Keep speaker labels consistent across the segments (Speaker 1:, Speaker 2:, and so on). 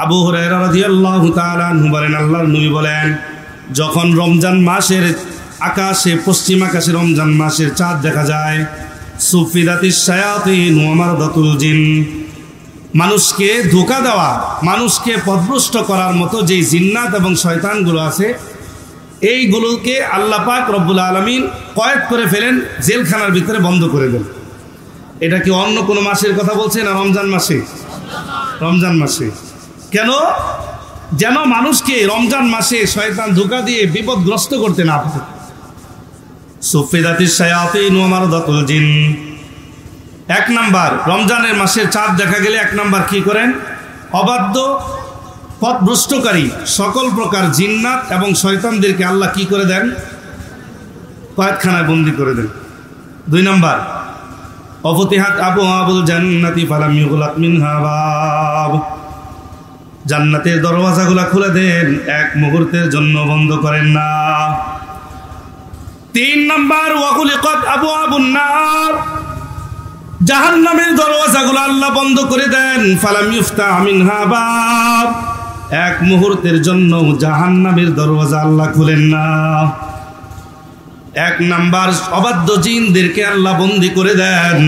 Speaker 1: আবু হুরায়রা রাদিয়াল্লাহু তাআলা আনহু বলেন, আল্লাহর নবী বলেন, যখন রমজান মাসের আকাশে, পশ্চিম আকাশে রমজান মাসের চাঁদ দেখা যায়, সুফিদাতিশ শায়াতিন ওয়া মারদাতুল জিন, মানুষকে ধোঁকা দেওয়া, মানুষকে পথভ্রষ্ট করার মতো যে জিন্নাত এবং শয়তানগুলো আছে, এইগুলোকে আল্লাহ পাক রব্বুল আলামিন কয়েদ করে ফেলেন, জেলখানার ভিতরে বন্ধ করে দেন। এটা কি অন্য কোনো মাসের কথা বলছে না রমজান মাসে? রমজান মাসে। কেন? যেন মানুষকে রমজান মাসে শয়তান ধোঁকা দিয়ে বিপদগ্রস্ত করতে না পারে। সুফিদাতিশ শায়াতিন ওয়া মারদাতুল জিন। এক নাম্বার, রমজানের মাসের চাঁদ দেখা গেলে এক নাম্বার কি করেন? অবাধ্য, পথভ্রষ্টকারী সকল প্রকার জিন্নাত এবং শয়তানদেরকে আল্লাহ কি করে দেন? কয়েদখানায় বন্দী করে দেন। দুই নাম্বার, অফতিহাত আবওয়াবুল জান্নাতি ফালাম ইউগলাক মিনহা বাব, জান্নাতের দরওয়াজাগুলো খুলে দেন, এক মুহূর্তের জন্য বন্ধ করেন না। তিন নাম্বার, ওয়াগুলিকাত আবওয়াবুন নার, জাহান্নামের দরওয়াজাগুলো আল্লাহ বন্ধ করে দেন, ফালাম ইফতাহ মিনহা বাব, এক মুহূর্তের জন্য জাহান্নামের দরওয়াজা আল্লাহ খুলেন না। এক নাম্বার, অবাধ্য জিনদেরকে আল্লাহ বন্দী করে দেন।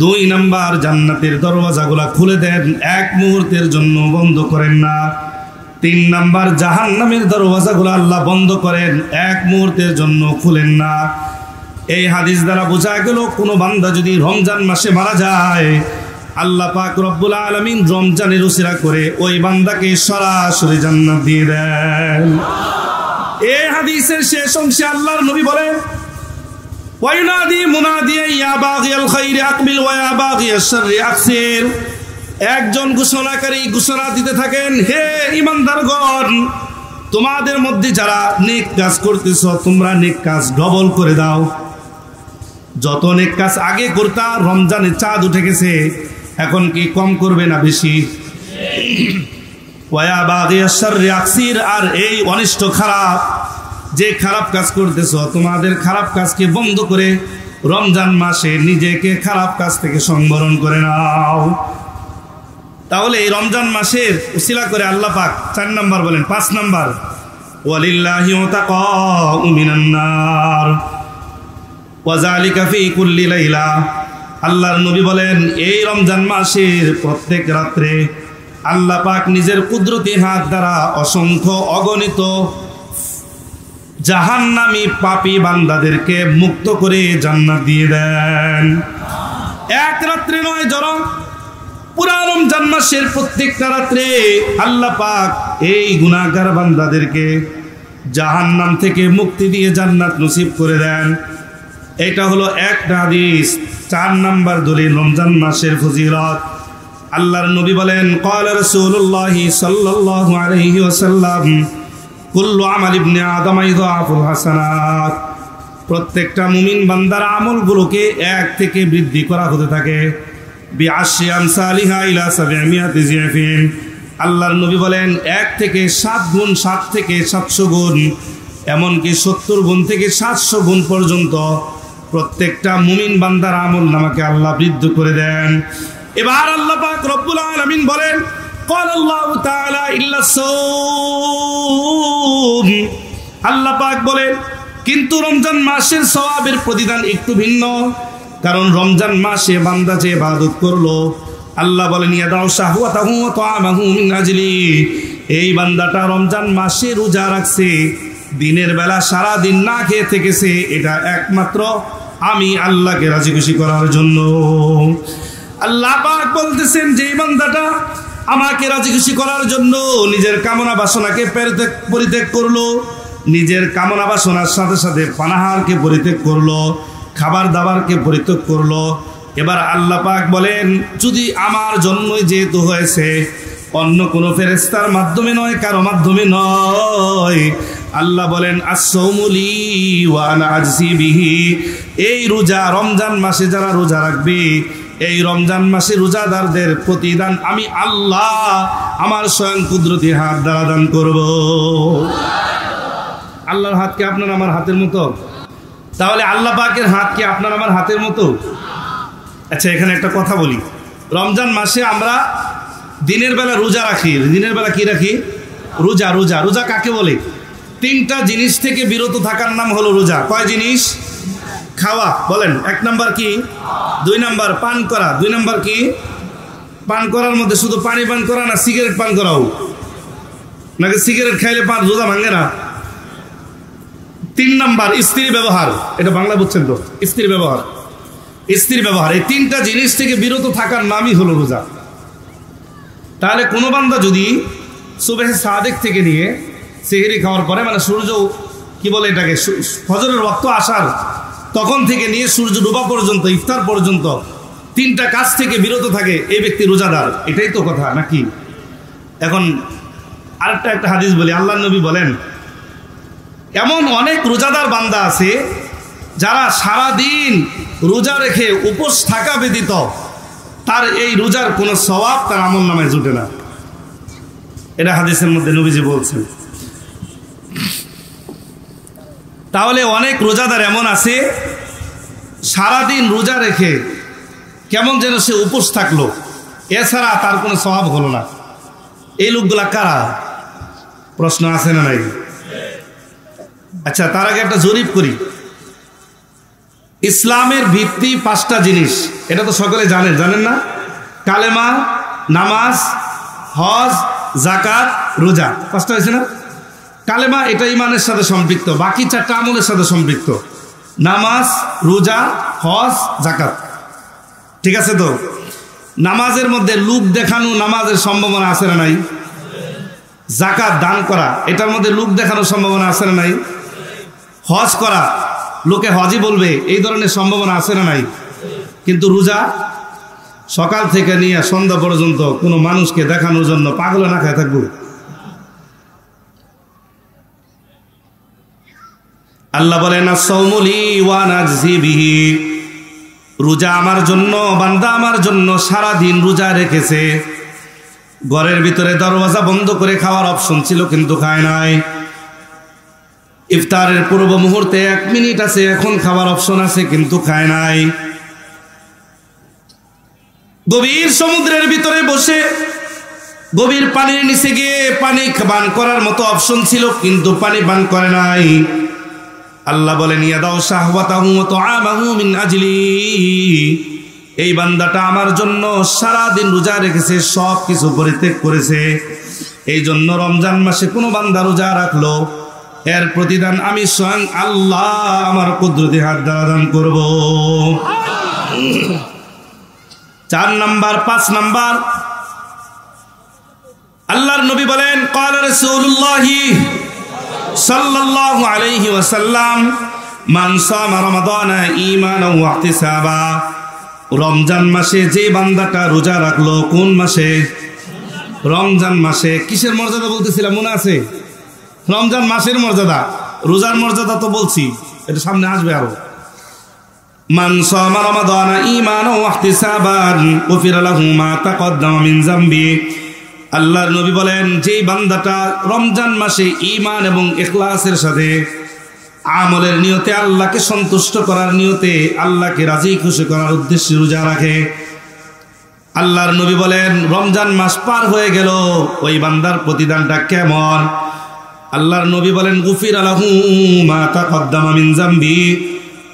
Speaker 1: দুই নাম্বার, জান্নাতের দরওয়াজাগুলো খুলে দেন, এক মুহূর্তের জন্য বন্ধ করেন না। তিন নাম্বার, জাহান্নামের দরওয়াজাগুলো আল্লাহ বন্ধ করেন, এক মুহূর্তের জন্য খুলেন না। এই হাদিস দ্বারা বোঝা গেল, কোনো বান্দা যদি রমজান মাসে মারা যায়, আল্লাহ পাক রব্বুল আলামিন রমজানের উসিলা করে ওই বান্দাকে সরাসরি জান্নাত দিয়ে দেন। এই হাদিসের শেষ অংশে আল্লাহর নবী বলেন, ওয়াইনাদি মুনাদি ইয়া বাগিয়াল খাইরি আকবিল ওয়া ইয়া বাগিয়াশ শাররি আকসির, একজন ঘোষণাকারী ঘোষণা দিতে থাকেন, হে ঈমানদারগণ, তোমাদের মধ্যে যারা নেক কাজ করতেছ, তোমরা নেক কাজ ডবল করে দাও। যত নেক কাজ আগে করতা, রমজানের চাঁদ উঠে গেছে, এখন কি কম করবে না বেশি? ওয়া ইয়া বাগিয়াশ শাররি আকসির, আর এই অনিষ্ট খারাপ যে খারাপ কাজ করতেছ, তোমাদের খারাপ কাজকে বন্ধ করে রমজান মাসে নিজেকে খারাপ কাজ থেকে সংবরণ করে নাও। তাহলে এই রমজান মাসের উসিলা করে আল্লাহ পাক 4 নাম্বার বলেন। 5 নাম্বার, ওয়ালিল্লাহি উতাকাউ মিনান নার ওয়া যালিকা ফি কুল্লি লাইলা, আল্লাহর নবী বলেন, এই রমজান মাসের প্রত্যেক রাত্রে আল্লাহ পাক নিজের কুদরতি হাত দ্বারা অসংখ্য অগণিত জাহান্নামী পাপী বান্দাদেরকে মুক্ত করে জান্নাত দিয়ে দেন। এক রাত্রে নয়, বরং পুরা রমজান মাসের প্রত্যেকটা রাত্রে আল্লাহ পাক এই গুনাহগার বান্দাদেরকে জাহান্নাম থেকে মুক্তি দিয়ে জান্নাত নসিব করে দেন। এটা হলো একটা হাদিস। 4 নাম্বার দলিল রমজান মাসের ফজিলত। আল্লাহর নবী বলেন, ক্বালা রাসূলুল্লাহ সাল্লাল্লাহু আলাইহি ওয়াসাল্লাম, কুল্লু আমাল ইবনে আদম ইযাফুল হাসানাত, প্রত্যেকটা মুমিন বান্দার আমলগুলোকে 1 থেকে বৃদ্ধি করা হতে থাকে, বিআশরি আমসালিহা ইলা 700 জিফিন। আল্লাহর নবী বলেন, 1 থেকে 7 গুণ, 7 থেকে 700 গুণ, এমনকি 70 গুণ থেকে 700 গুণ পর্যন্ত প্রত্যেকটা মুমিন বান্দার আমল নামাকে আল্লাহ বৃদ্ধি করে দেন। এবার আল্লাহ পাক রব্বুল আলামিন বলেন, ক্বালাল্লাহু তাআলা ইল্লা সাওম, আল্লাহ পাক বলেন, কিন্তু রমজান মাসের সওয়াবের প্রতিদান একটু ভিন্ন। কারণ রমজান মাসে বান্দা যে ইবাদত করলো, আল্লাহ বলেন, ইয়াদাউ শাহওয়াতাহু ওয়া তাআমাহু মিন আজলি, এই বান্দাটা রমজান মাসে রোজা রাখছে, দিনের বেলা সারা দিন না খেয়ে থেকেছে, এটা একমাত্র আমি আল্লাহকে রাজি খুশি করার জন্য। আল্লাহ পাক বলতেছেন, যে বান্দাটা আমাকে রাজি খুশি করার জন্য নিজের কামনা বাসনাকে পরিত্যাগ করলো, নিজের কামনা বাসনার সাথে সাথে পানাহারকে পরিত্যাগ করলো, খাবার দাবারকে পরিত্যাগ করলো। এবার আল্লাহ পাক বলেন, যদি আমার জন্মই যেহেতু হয়েছে, অন্য কোনো ফেরেশতার মাধ্যমে নয়, কারো মাধ্যমে নয়, আল্লাহ বলেন, আস-সাওমু লি ওয়া আনা আজজি বিহি, এই রোজা রমজান মাসে যারা রোজা রাখবে, এই রমজান মাসে রোজাদারদের প্রতিদান আমি আল্লাহ আমার স্বয়ং কুদরতি হাত দ্বারা দান করব। আল্লাহর হাত কি আপনার আমার হাতের মতো? তাহলে আল্লাহ পাকের হাত কি আপনার আমার হাতের মতো? আচ্ছা, এখানে একটা কথা বলি, রমজান মাসে আমরা দিনের বেলা রোজা রাখি, দিনের বেলা কি রাখি? রোজা। রোজা রোজা কাকে বলে? তিনটা জিনিস থেকে বিরত থাকার নাম হলো রোজা। কয় জিনিস? খাওয়া, বলেন। 1 নাম্বার কি? 2 নাম্বার পান করা। 2 নাম্বার কি? পান করার মধ্যে শুধু পানি পান করা না, সিগারেট পান করাও নাকি? সিগারেট খাইলে পান রোজা ভাঙে না। 3 নাম্বার স্ত্রী ব্যবহার। এটা বাংলা বুঝছেন তো? স্ত্রী ব্যবহার, স্ত্রী ব্যবহার। এই তিনটা জিনিস থেকে বিরত থাকার নামই হলো রোজা। তাহলে কোনো বান্দা যদি সুবহে সাদেক থেকে নিয়ে সেহরি খাওয়ার পরে, মানে সূর্য কি বলে এটাকে, ফজরের ওয়াক্ত আসার তখন থেকে নিয়ে সূর্য ডোবা পর্যন্ত, ইফতার পর্যন্ত 3টা কাজ থেকে বিরত থাকে, এই ব্যক্তি রোজাদার। এটাই তো কথা নাকি? এখন একটা হাদিস বলি। আল্লাহর নবী বলেন, এমন অনেক রোজাদার বান্দা আছে যারা সারা দিন রোজা রেখে উপোস থাকা ব্যতীত তার এই রোজার কোনো সওয়াব তার আমল নামায় জুটে না। এটা হাদিসের মধ্যে নবীজি বলছেন। তাহলে অনেক রোজাদার এমন আছে সারাদিন রোজা রেখে কেমন যেন সে উপোস থাকলো, এছাড়া তার কোনো সওয়াব হলো না। এই লোকগুলা কারা? প্রশ্ন আছে না নাই? আচ্ছা, তার আগে একটা জরিপ করি। ইসলামের ভিত্তি 5টা জিনিস, এটা তো সকলে জানেন, জানেন না? কালেমা, নামাজ, হজ, যাকাত, রোজা। 5টা হয়েছে না? কালেমা এটা ইমানের সাথে সম্পৃক্ত, বাকি 4টা আমলের সাথে সম্পৃক্ত। নামাজ, রোজা, হজ, যাকাত। ঠিক আছে তো? নামাজের মধ্যে লোক দেখানো নামাজের সম্ভাবনা আছে না নাই? যাকাত দান করা, এটার মধ্যে লোক দেখানোর সম্ভাবনা আছে না নাই? হজ করা, লোকে হজই বলবে, এই ধরনের সম্ভাবনা আছে না নাই? কিন্তু রোজা সকাল থেকে নিয়ে সন্ধ্যা পর্যন্ত কোনো মানুষকে দেখানোর জন্য পাগল না খেয়ে থাকবো? আল্লাহ বলেন, আস-সাওমু লি ওয়া আনা আজজি বিহি। রোজা আমার জন্য, বান্দা আমার জন্য সারা দিন রোজা রেখেছে। ঘরের ভিতরে দরওয়াজা বন্ধ করে খাওয়ার অপশন ছিল, কিন্তু খায় নাই। ইফতারের পূর্ব মুহূর্তে 1 মিনিট আছে, এখন খাবার অপশন আছে, কিন্তু খায় নাই। গভীর সমুদ্রের ভিতরে বসে গভীর পানির নিচে গিয়ে পানি পান করার মতো অপশন ছিল, কিন্তু পানি পান করে নাই। আল্লাহ বলেন, ইয়াদাউ শাহওয়াতাহু ওয়া তুআমাহু মিন আজলি। এই বান্দাটা আমার জন্য সারা দিন রোজা রেখেছে, সব কিছু পরিত্যাগ করেছে। এই জন্য রমজান মাসে কোনো বান্দা রোজা রাখলো, এর প্রতিদান আমি স্বয়ং আল্লাহ আমার কুদরতি হাত দ্বারা দান করব। 4 নাম্বার, 5 নাম্বার, আল্লাহর নবী বলেন, ক্বালা রাসূলুল্লাহি সাল্লাল্লাহু আলাইহি ওয়াসাল্লাম, মান সামা রমাদানা ঈমানান ওয়া ইহতিসাবা। রমজান মাসে যে বান্দাটা রোজা রাখলো, কোন মাসে? রমজান মাসে। কিসের মর্যাদা বলতেছিলাম মনে আছে? রমজান মাসের মর্যাদা। রোজার মর্যাদা তো বলছি, এটা সামনে আসবে আরো। মান সামা রমাদানা ঈমানান ওয়া ইহতিসাবান গুফিরা লাহু মা তাকদ্দামা মিন যামবি। আল্লাহর নবী বলেন, যে বান্দাটা রমজান মাসে ঈমান এবং ইখলাসের সাথে আমলের নিয়তে, আল্লাহকে সন্তুষ্ট করার নিয়তে, আল্লাহকে রাজি খুশি করার উদ্দেশ্যে রোজা রাখে, আল্লাহর নবী বলেন রমজান মাস পার হয়ে গেল, ওই বান্দার প্রতিদানটা কেমন? আল্লাহর নবী বলেন, গুফিরা লাহু মা তাকদ্দামা মিন যামবি।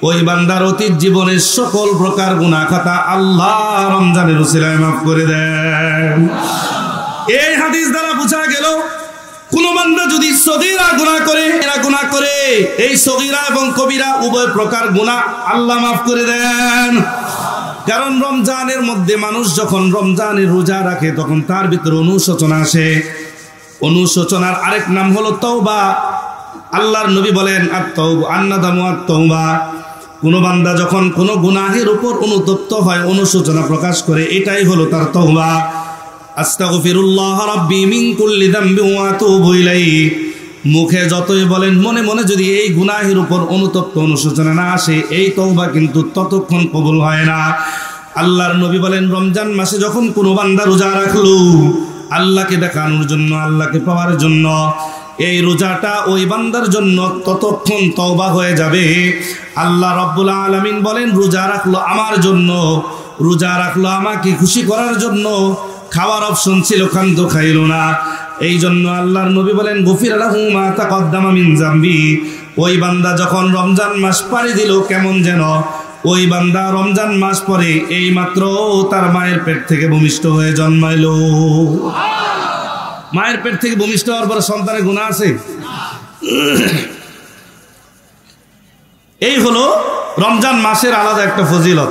Speaker 1: ওই বান্দার অতীত জীবনের সকল প্রকার গুনাহ খাতা আল্লাহ রমজানের উসিলায় মাফ করে দেন। এই হাদিস দ্বারা বোঝা গেল, কোন বান্দা যদি সগীরা গুনাহ করে, এই সগীরা এবং কবিরা উভয় প্রকার গুনাহ আল্লাহ মাফ করে দেন। কারণ রমজানের মধ্যে মানুষ যখন রমজানের রোজা রাখে, তখন তার ভিতরে অনুশোচনা আসে। অনুশোচনার আরেক নাম হলো তওবা। আল্লাহর নবী বলেন, আত-তাওবা আন-নাদামু আত-তাওবা। কোন বান্দা যখন কোন গুনাহের উপর অনুতপ্ত হয়, অনুশোচনা প্রকাশ করে, এটাই হলো তার তওবা। আস্তাগফিরুল্লাহ রাব্বি মিন কুল্লি যামবি ওয়া আতুবু ইলাইহি। মুখে যতই বলেন, মনে মনে যদি এই গুনাহের উপর অনুতপ্ত অনুশোচনা না আসে, এই তওবা কিন্তু ততক্ষণ কবুল হয় না। আল্লাহর নবী বলেন, রমজান মাসে যখন কোনো বান্দা রোজা রাখলো আল্লাহকে দেখানোর জন্য, আল্লাহকে পাওয়ার জন্য, এই রোজাটা ওই বান্দার জন্য ততক্ষণ তওবা হয়ে যাবে। আল্লাহ রাব্বুল আলামিন বলেন, রোজা রাখলো আমার জন্য, রোজা রাখলো আমাকে খুশি করার জন্য, খাওয়ার অপশন ছিল কিন্তু খাইল না। এই জন্য আল্লাহর নবী বলেন গফির লাহু মা তাকদ্দামা মিন যামবি। ওই বান্দা যখন রমজান মাস পাড়ি দিল কেমন যেন ওই বান্দা রমজান মাস পরে এই মাত্র তার মায়ের পেট থেকে ভূমিষ্ঠ হয়ে জন্মাইলো। মায়ের পেট থেকে ভূমিষ্ঠ হওয়ার পর সন্তানের গুনাহ আছে? এই হলো রমজান মাসের আলাদা একটা ফজিলত।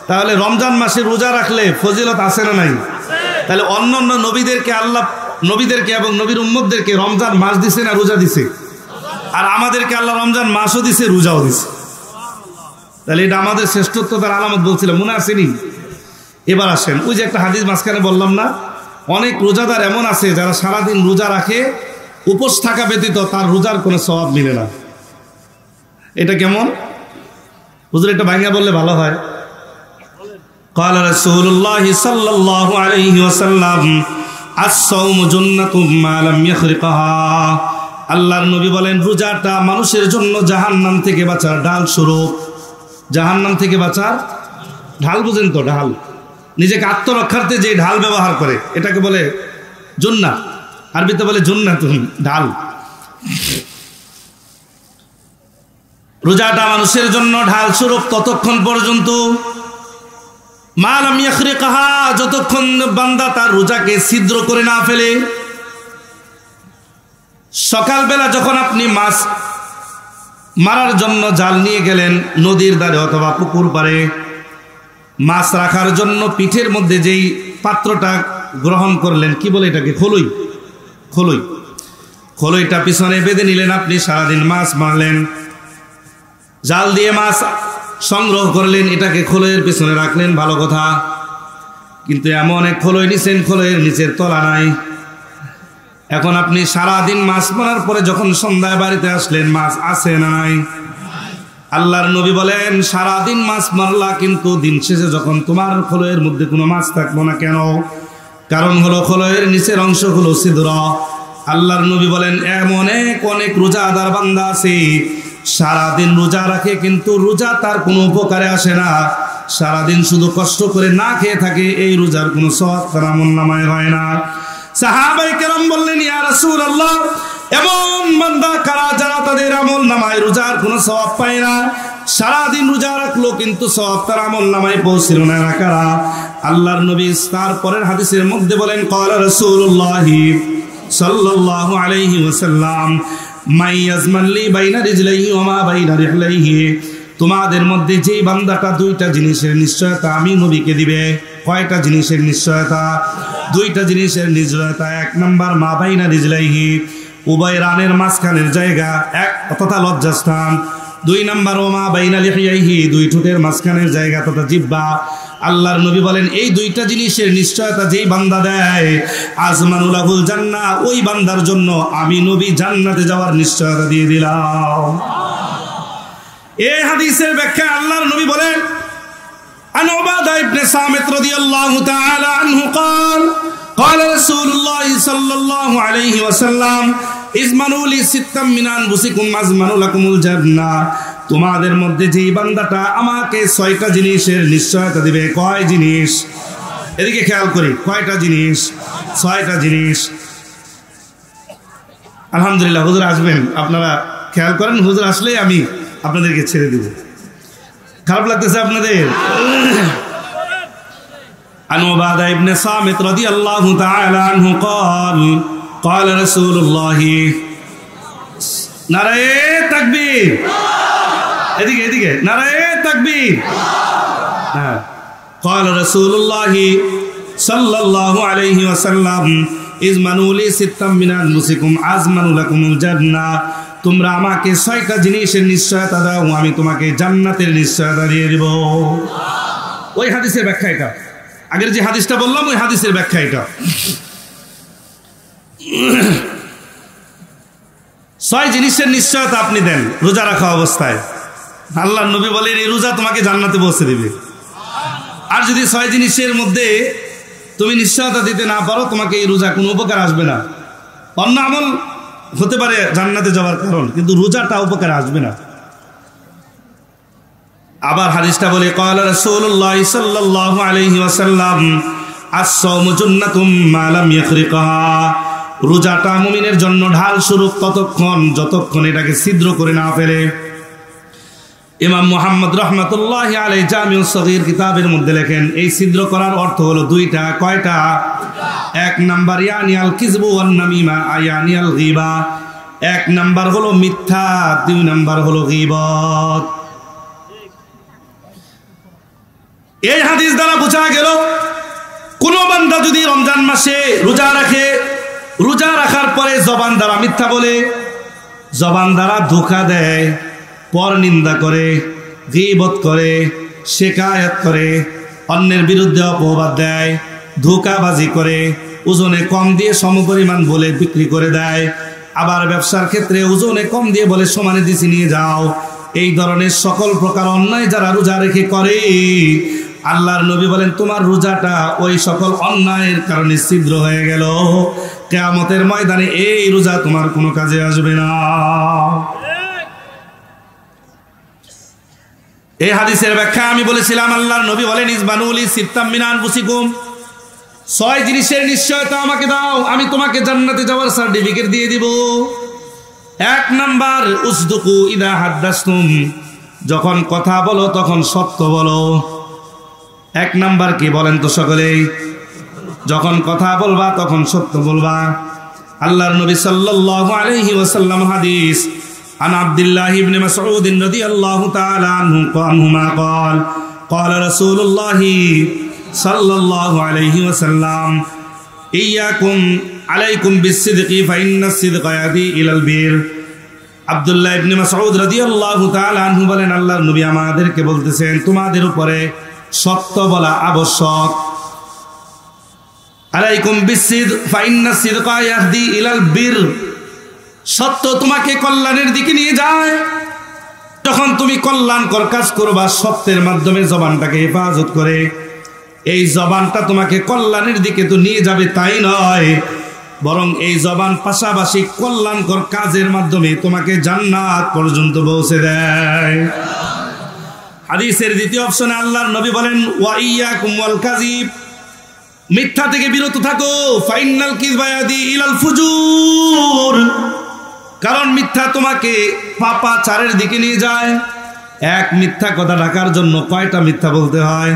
Speaker 1: তাহলে রমজান মাসে রোজা রাখলে ফজিলত আছে না নাই? তাহলে অন্যান্য নবীদেরকে আল্লাহ নবীদেরকে এবং নবীর উম্মতদেরকে রমজান মাস দিছে না রোজা দিছে? আর আমাদেরকে আল্লাহ রমজান মাসও দিছে রোজাও দিছে। তাহলে এটা আমাদের শ্রেষ্ঠত্বের আলামত বলছিলাম, মনে আসেনি? এবার আসেন, ওই যে একটা হাদিস মাঝখানে বললাম না, অনেক রোজাদার এমন আছে যারা সারাদিন রোজা রাখে, উপোস থাকা ব্যতীত তার রোজার কোনো সওয়াব মিলে না। এটা কেমন হুজুর? এটা ভাঙা বললে ভালো হয়। قال رسول الله صلى الله عليه وسلم الصوم جنة ما لم يخرقها। আল্লাহর নবী বলেন রোজাটা মানুষের জন্য জাহান্নাম থেকে বাঁচার ঢাল স্বরূপ। জাহান্নাম থেকে বাঁচার ঢাল, বুঝেন তো? ঢাল, নিজেকে আত্মরক্ষার্থে যে ঢাল ব্যবহার করে এটাকে বলে জান্নাত, আরবিতে বলে জান্নাতুন, ঢাল। রোজাটা মানুষের জন্য ঢাল স্বরূপ ততক্ষণ পর্যন্ত মা লাম ইয়াখরিকাহা, যতক্ষণ বান্দা তার রোজাকে ছিদ্র করে না ফেলে। সকালবেলা যখন আপনি মাছ মারার জন্য জাল নিয়ে গেলেন নদীর ধারে অথবা পুকুর পাড়ে, মাছ রাখার জন্য পিঠের মধ্যে যেই পাত্রটা গ্রহণ করলেন, কি বলে এটাকে? খোলই। খোলই, খোলইটা পিছনে বেঁধে নিলেন। আপনি সারাদিন মাছ মারলেন, জাল দিয়ে মাছ সংগ্রহ করলেন, এটাকে খোলইয়ের পিছনে রাখলেন, ভালো কথা। কিন্তু এমন এক খোলই নিছেন, খোলইয়ের নিচের তলা নাই। এখন আপনি সারাদিন মাছ মারার পরে যখন সন্ধ্যায় বাড়িতে আসলেন, মাছ আছে না নাই? আল্লাহর নবী বলেন সারাদিন মাছ মারলা, কিন্তু দিন শেষে যখন তোমার খোলইয়ের মধ্যে কোনো মাছ থাকলো না, কেন? কারণ হলো খোলইয়ের নিচের অংশ হলো ছিদ্র। আল্লাহর নবী বলেন এমন অনেক রোজাদার বান্দা আছে সারাদিন রোজা রাখে কিন্তু রোজা তার কোনো উপকারে আসে না, সারাদিন শুধু কষ্ট করে না খেয়ে থাকে, এই রোজার কোনো সওয়াব তার আমলনামায় হয় না। সাহাবায়ে কেরাম বললেন ইয়া রাসূলুল্লাহ, এমন বান্দা কারা যারা তাদের আমলনামায় রোজার কোনো সওয়াব পায় না, সারাদিন রোজা রাখলো কিন্তু সওয়াব তার আমলনামায় পৌঁছল না, কারা? আল্লাহর নবী তার পরের হাদিসের মধ্যে বলেন ক্বালা রাসূলুল্লাহ সাল্লাল্লাহু আলাইহি ওয়াসাল্লাম মাই ইয়াজমাল্লি বাইনা রিজলাইহি ওয়া মা বাইনা রিহলাইহি, তোমাদের মধ্যে যেই বান্দাটা দুইটা জিনিসের নিশ্চয়তা আমি নবীকে দিবে। কয়টা জিনিসের নিশ্চয়তা? দুইটা জিনিসের নিশ্চয়তা। এক নাম্বার মা বাইনা রিজলাইহি, উভয় রানের মাঝখানের জায়গা, এক তথা লজ্জাস্থান। দুই নাম্বার ওয়া মা বাইনা লিহিয়াইহি, দুই ঠোঁটের মাঝখানের জায়গা তথা জিহ্বা। আল্লাহর নবী বলেন এই দুইটা জিনিসের নিশ্চয়তা যেই বান্দা দেয়, আজমানু লাহুল জান্নাহ, ওই বান্দার জন্য আমি নবী জান্নাতে যাওয়ার নিশ্চয়তা দিয়ে দিলাম। এই হাদিসের ব্যাখ্যা আল্লাহর নবী বলেন আন উবাদা ইবনে সামিত রাদিয়াল্লাহু তাআলা আনহু قال قال رسول الله صلى الله عليه وسلم ইজমানু লি সিত্তাম মিন আনফুসিকুম আজমানু লাকুমুল জান্নাহ, তোমাদের মধ্যে যেই বান্দাটা আমাকে 6টা জিনিসের নিশ্চয়তা দিবে। কয় জিনিস? এদিকে খেয়াল করি, কয়টা জিনিস? 6টা জিনিস। আলহামদুলিল্লাহ, হুজুর আসবেন, আপনারা খেয়াল করেন, হুজুর আসলেই আমি আপনাদেরকে ছেড়ে দেব। খারাপ লাগতেছে আপনাদের? আন উবাদা ইবনে সামিত রাদিয়াল্লাহু তাআলা আনহু قال قال رسول الله নারায়ে তাকবীর, এদিকে এদিকে নারায়ে তাকবীর। হ্যাঁ, قال رسول الله صلى الله عليه وسلم ইজমানু লি সিত্তাম মিন আনফুসিকুম আজমানু লাকুমুল জান্নাহ, তোমরা আমাকে 6টা জিনিসের নিশ্চয়তা দাও, আমি তোমাকে জান্নাতের নিশ্চয়তা দিয়ে দেব। ওই হাদিসের ব্যাখ্যা এটা, আগের যে হাদিসটা বললাম ওই হাদিসের ব্যাখ্যা এটা। 6 জিনিসের নিশ্চয়তা আপনি দেন রোজা রাখা অবস্থায়। আল্লাহর নবী বলেন এই রোজা তোমাকে জান্নাতে পৌঁছে দেবে। আর যদি 6 জিনিসের মধ্যে তুমি নিশ্চয়তা দিতে না পারো, তোমাকে এই রোজা কোনো উপকার আসবে না। অন্য আমল হতে পারে জান্নাতে যাওয়ার কারণ, কিন্তু রোজাটা উপকার আসবে না। আবার হাদিসটা বলে ক্বালা রাসূলুল্লাহ সাল্লাল্লাহু আলাইহি ওয়াসাল্লাম আস-সাওমু জান্নাতুম মা লাম ইয়াখরিকাহা, রোজাটা মুমিনের জন্য ঢাল স্বরূপ ততক্ষণ যতক্ষণ এটাকে ছিদ্র করে না ফেলে। ইমাম মুহাম্মদ রাহমাতুল্লাহি আলাইহি জামিউস সগীর কিতাবের মধ্যে লেখেন, এই ছিদ্র করার অর্থ হলো দুইটা। কয়টা? এক নাম্বার ইয়ানিয়াল কিযবু ওয়ান নামিমা, ইয়ানিয়াল গীবা। এক নাম্বার হলো মিথ্যা, দুই নাম্বার হলো গীবত। এই হাদিস দ্বারা বোঝা গেল কোন বান্দা যদি রমজান মাসে রোজা রাখে, রোজা রাখার পরে জবান দ্বারা মিথ্যা বলে, জবান দ্বারা ধোঁকা দেয়, পর নিন্দা করে, গীবত করে, শিকায়াত করে, অন্যের বিরুদ্ধে অপবাদ দেয়, ধোঁকাবাজি করে, ওজনে কম দিয়ে সমপরিমাণ বলে বিক্রি করে দেয়, আবার ব্যবসার ক্ষেত্রে ওজনে কম দিয়ে বলে সমানে দিছি নিয়ে যাও, এই ধরনের সকল প্রকার অন্যায় যারা রোজা রেখে করে, আল্লাহর নবী বলেন তোমার রোজাটা ওই সকল অন্যায়ের কারণে ছিদ্র হয়ে গেল। কিয়ামতের ময়দানে এই রোজা তোমার কোনো কাজে আসবে না। এই হাদিসের ব্যাখ্যা আমি বলেছিলাম, আল্লাহর নবী বলেন ইসবানুলি সিত্তাম মিন আনফুসিকুম, 6 জিনিসের নিশ্চয়তা আমাকে দাও, আমি তোমাকে জান্নাতে যাওয়ার সার্টিফিকেট দিয়ে দিব। 1 নাম্বার উসদুকু ইদা হাদ্দাসতুম, যখন কথা বলো তখন সত্য বলো। 1 নাম্বার কি বলেন তো সকলেই? যখন কথা বলবা তখন সত্য বলবা। আল্লাহর নবী সাল্লাল্লাহু আলাইহি ওয়াসাল্লাম হাদিস عن عبد الله بن مسعود رضي الله تعالى عنهما قال قال رسول الله صلى الله عليه وسلم إياكم عليكم بالصدق فإن الصدق يهدي إلى البر। আব্দুল্লাহ ইবনে মাসউদ রাদিয়াল্লাহু তাআলা আনহু বলেন, আল্লাহর নবী আমাদেরকে বলতেছেন তোমাদের উপরে সত্য বলা আবশ্যক। আলাইকুম বিসিদক ফাইন্নাস সিদকা ইয়াহদি ইলাল বির, সত্য তোমাকে কল্যাণের দিকে নিয়ে যায়। যখন তুমি কল্যাণকর কাজ করবা, সত্যের মাধ্যমে জবানটাকে হেফাজত করে, এই জবানটা তোমাকে কল্যাণের দিকে তো নিয়ে যাবে তাই নয়, বরং এই জবান পাশাপাশি কল্যাণকর কাজের মাধ্যমে তোমাকে জান্নাত পর্যন্ত পৌঁছে দেয়। হাদিসের দ্বিতীয় অপশনে আল্লাহর নবী বলেন ওয়া ইয়াকুম ওয়াল কাযিব, মিথ্যা থেকে বিরত থাকো। ফাইনাল কিযবা ইয়াহদি ইলাল ফুজুর, কারণ মিথ্যা তোমাকে পাপাচারের দিকে নিয়ে যায়। এক মিথ্যা কথা ঢাকার জন্য কয়টা মিথ্যা বলতে হয়?